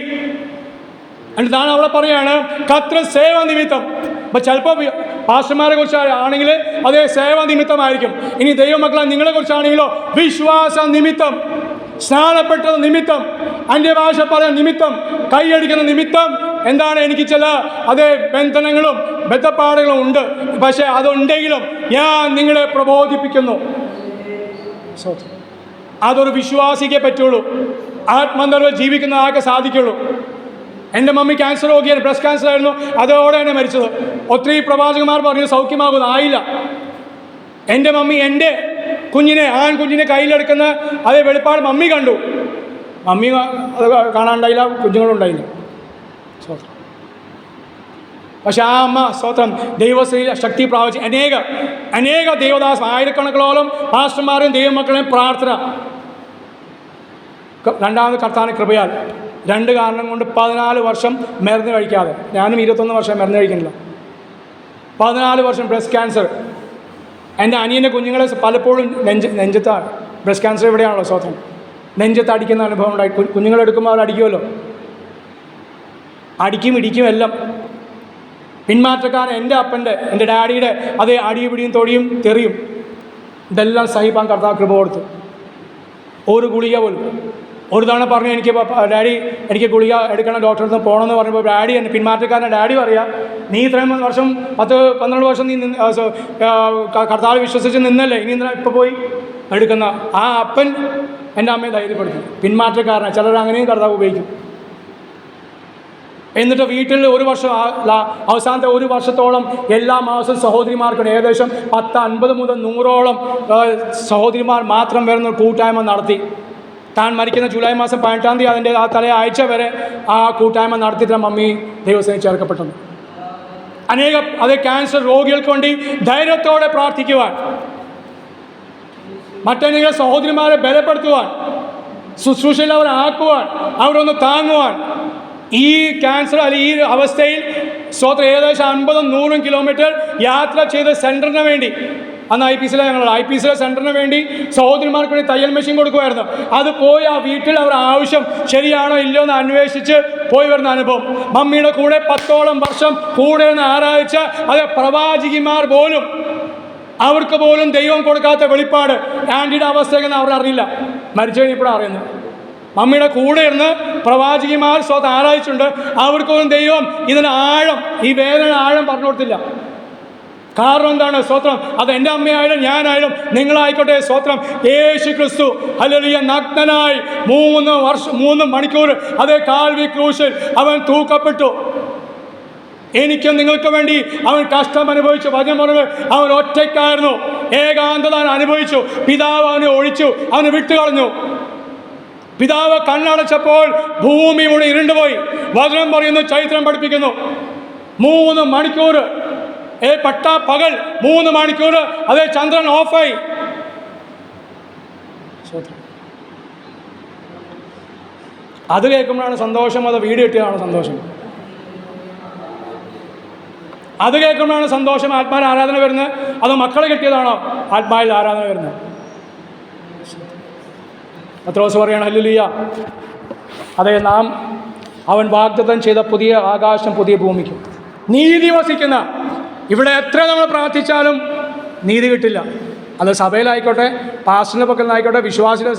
എന്നിട്ട് താൻ അവിടെ പറയാണ് കർത്തൃസേവ നിമിത്തം. അപ്പം ചിലപ്പോൾ പാസ്റ്റർമാരെ കുറിച്ച് ആണെങ്കിൽ അതേ സേവ നിമിത്തമായിരിക്കും. ഇനി ദൈവമക്കളെ നിങ്ങളെ കുറിച്ചാണെങ്കിലോ വിശ്വാസ നിമിത്തം, സ്നാനപ്പെട്ടത് നിമിത്തം, അന്യഭാഷ പറയാൻ നിമിത്തം, കൈയടിക്കുന്ന നിമിത്തം. എന്താണ്? എനിക്ക് ചില അതേ ബന്ധനങ്ങളും ബന്ധപ്പാടുകളും ഉണ്ട്. പക്ഷേ അതുണ്ടെങ്കിലും ഞാൻ നിങ്ങളെ പ്രബോധിപ്പിക്കുന്നു. അതൊരു വിശ്വാസിക്കേ പറ്റുള്ളൂ. ആത്മനിർഭർ ജീവിക്കുന്ന ആൾക്ക് സാധിക്കുള്ളൂ. എൻ്റെ മമ്മി ക്യാൻസർ രോഗിയാണ്, ബ്രസ്റ്റ് ക്യാൻസർ ആയിരുന്നു, അതോടെയാണ് മരിച്ചത്. ഒത്തിരി പ്രവാചകന്മാർ പറഞ്ഞു സൗഖ്യമാകുന്നു, ആയില്ല. എൻ്റെ മമ്മി എൻ്റെ കുഞ്ഞിനെ, ആൺകുഞ്ഞിനെ കയ്യിലെടുക്കുന്ന അതേ വെളിപ്പാട് മമ്മി കണ്ടു. മമ്മി അത് കാണാണ്ടായില്ല, കുഞ്ഞുങ്ങളുണ്ടായില്ല. പക്ഷെ ആ അമ്മ സ്തോത്രം ദൈവശ്രീ ശക്തി പ്രാപിച്ച് അനേക ദേവദാസ്, ആയിരക്കണക്കിനോളം പാസ്റ്റർമാരെയും ദൈവമക്കളെയും പ്രാർത്ഥന. രണ്ടാമത് കർത്താവിന്റെ കൃപയാൽ 2 കാരണം കൊണ്ട് 14 വർഷം മരുന്ന് കഴിക്കാതെ, ഞാനും 21 വർഷം മരുന്ന് കഴിക്കുന്നില്ല. 14 വർഷം ബ്രസ്റ്റ് ക്യാൻസർ. എൻ്റെ അനിയൻ്റെ കുഞ്ഞുങ്ങളെ പലപ്പോഴും നെഞ്ചത്താണ്. ബ്രസ്റ്റ് ക്യാൻസർ ഇവിടെയാണല്ലോ സ്തോത്രം. നെഞ്ചത്ത് അടിക്കുന്ന അനുഭവം ഉണ്ടായി. കുഞ്ഞുങ്ങളെടുക്കുമ്പോൾ അവർ അടിക്കുമല്ലോ, അടിക്കും ഇടിക്കും എല്ലാം. പിന്മാറ്റക്കാരൻ എൻ്റെ ഡാഡിയുടെ അതേ അടിപിടിയും തൊടിയും തെറിയും ഇതെല്ലാം സഹിപ്പാൻ കർത്താവ് കൃപ കൊടുത്തു. ഒരു ഗുളിക പോലും. ഒരു തവണ പറഞ്ഞു ഡാഡി എനിക്ക് ഗുളിക എടുക്കണം, ഡോക്ടറെ അടുത്ത് പോകണമെന്ന് പറഞ്ഞപ്പോൾ ഡാഡി, എൻ്റെ പിന്മാറ്റക്കാരൻ്റെ ഡാഡി പറയുക, നീ ഇത്രയും വർഷം 10-12 വർഷം നീ കർത്താവ് വിശ്വസിച്ച് നിന്നല്ലേ, ഇനി എന്തിനാ ഇപ്പോൾ പോയി എടുക്കുന്ന? ആ അപ്പൻ എൻ്റെ അമ്മയെ ധൈര്യപ്പെടുത്തി. പിന്മാറ്റക്കാരനെ ചിലർ അങ്ങനെയും കർത്താവ് ഉപയോഗിക്കും. എന്നിട്ട് വീട്ടിൽ 1 വർഷം, അവസാനത്തെ 1 വർഷത്തോളം എല്ലാ മാസവും സഹോദരിമാർക്കും ഏകദേശം 50 മുതൽ 100ഓളം സഹോദരിമാർ മാത്രം വരുന്ന കൂട്ടായ്മ നടത്തി. താൻ മരിക്കുന്ന ജൂലൈ മാസം 18-ാം തീയതി അതിൻ്റെ ആ തലേ ആഴ്ച വരെ ആ കൂട്ടായ്മ നടത്തിയിട്ടാണ് മമ്മി ദൈവസേനയിൽ ചേർക്കപ്പെട്ടത്. അതേ ക്യാൻസർ രോഗികൾക്ക് വേണ്ടി ധൈര്യത്തോടെ പ്രാർത്ഥിക്കുവാൻ, മറ്റനേകം സഹോദരിമാരെ ബലപ്പെടുത്തുവാൻ, ശുശ്രൂഷയിൽ അവരെ ആക്കുവാൻ, അവരൊന്ന് താങ്ങുവാൻ. ഈ ക്യാൻസർ അല്ലെങ്കിൽ ഈ അവസ്ഥയിൽ സ്വന്തം ഏകദേശം 50-100 കിലോമീറ്റർ യാത്ര ചെയ്ത് സെൻറ്ററിന് വേണ്ടി, അന്ന് IPCയിലെ സെൻറ്ററിന് വേണ്ടി സഹോദരിമാർക്ക് വേണ്ടി തയ്യൽ മെഷീൻ കൊടുക്കുമായിരുന്നു. അത് പോയി ആ വീട്ടിൽ അവർ ആവശ്യം ശരിയാണോ ഇല്ലയോ എന്ന് അന്വേഷിച്ച് പോയി വരുന്ന അനുഭവം. മമ്മിയുടെ കൂടെ 10ഓളം വർഷം കൂടെ നിന്ന് ആരാധിച്ച അത് പ്രവാചകിമാർ പോലും, അവർക്ക് പോലും ദൈവം കൊടുക്കാത്ത വെളിപ്പാട് ആൻറ്റിയുടെ അവസ്ഥയെന്ന് അവർ അറിയില്ല. മരിച്ചു കഴിഞ്ഞപ്പോഴാണ് അറിയുന്നത്. മമ്മിയുടെ കൂടെ ഇരുന്ന് പ്രവാചകിമാർ സ്വന്തം ആരാധിച്ചിട്ടുണ്ട്. അവർക്കൊന്നും ദൈവം ഇതിന് ആഴം, ഈ വേദന ആഴം പറഞ്ഞു കൊടുത്തില്ല. കാരണം എന്താണ്? സ്തോത്രം. അത് എൻ്റെ അമ്മയായാലും ഞാനായാലും നിങ്ങളായിക്കോട്ടെ, സ്തോത്രം. യേശു ക്രിസ്തു ഹല്ലേലൂയ നഗ്നനായി 3 മണിക്കൂർ അതേ കാൽവരി ക്രൂശിൽ അവൻ തൂക്കപ്പെട്ടു. എനിക്കും നിങ്ങൾക്ക് വേണ്ടി അവൻ കഷ്ടം അനുഭവിച്ചു. വചനം പറഞ്ഞത് അവൻ ഒറ്റയ്ക്കായിരുന്നു. ഏകാന്തത അനുഭവിച്ചു. പിതാവ് അവനെ ഒഴിച്ചു, അവനെ വിട്ടുകളഞ്ഞു. പിതാവ് കണ്ണടച്ചപ്പോൾ ഭൂമി മുഴുവൻ ഇരുണ്ടുപോയി. വചനം പറയുന്നു, ചരിത്രം പഠിപ്പിക്കുന്നു, 3 മണിക്കൂർ പകൽ 3 മണിക്കൂർ അതേ ചന്ദ്രൻ ഓഫായി. അത് കേൾക്കുമ്പോഴാണ് സന്തോഷം, അത് വീട് കിട്ടിയതാണ് സന്തോഷം. അത് കേൾക്കുമ്പോഴാണ് സന്തോഷം. ആത്മാവിൽ ആരാധന വരുന്നത്, അത് മക്കളെ കിട്ടിയതാണോ ആത്മാവിൽ ആരാധന വരുന്നത്? പത്രോസ് പറയാണ്, ഹല്ലേലൂയ. അതെ, നാം അവൻ വാഗ്ദത്തം ചെയ്ത പുതിയ ആകാശം പുതിയ ഭൂമിക്കും നീതി വസിക്കുന്ന. ഇവിടെ എത്ര നമ്മൾ പ്രാർത്ഥിച്ചാലും നീതി കിട്ടില്ല. അത് സഭയിലായിക്കോട്ടെ, പാസ്റ്ററിൻ്റെ പക്കലിനായിക്കോട്ടെ, വിശ്വാസിയുടെ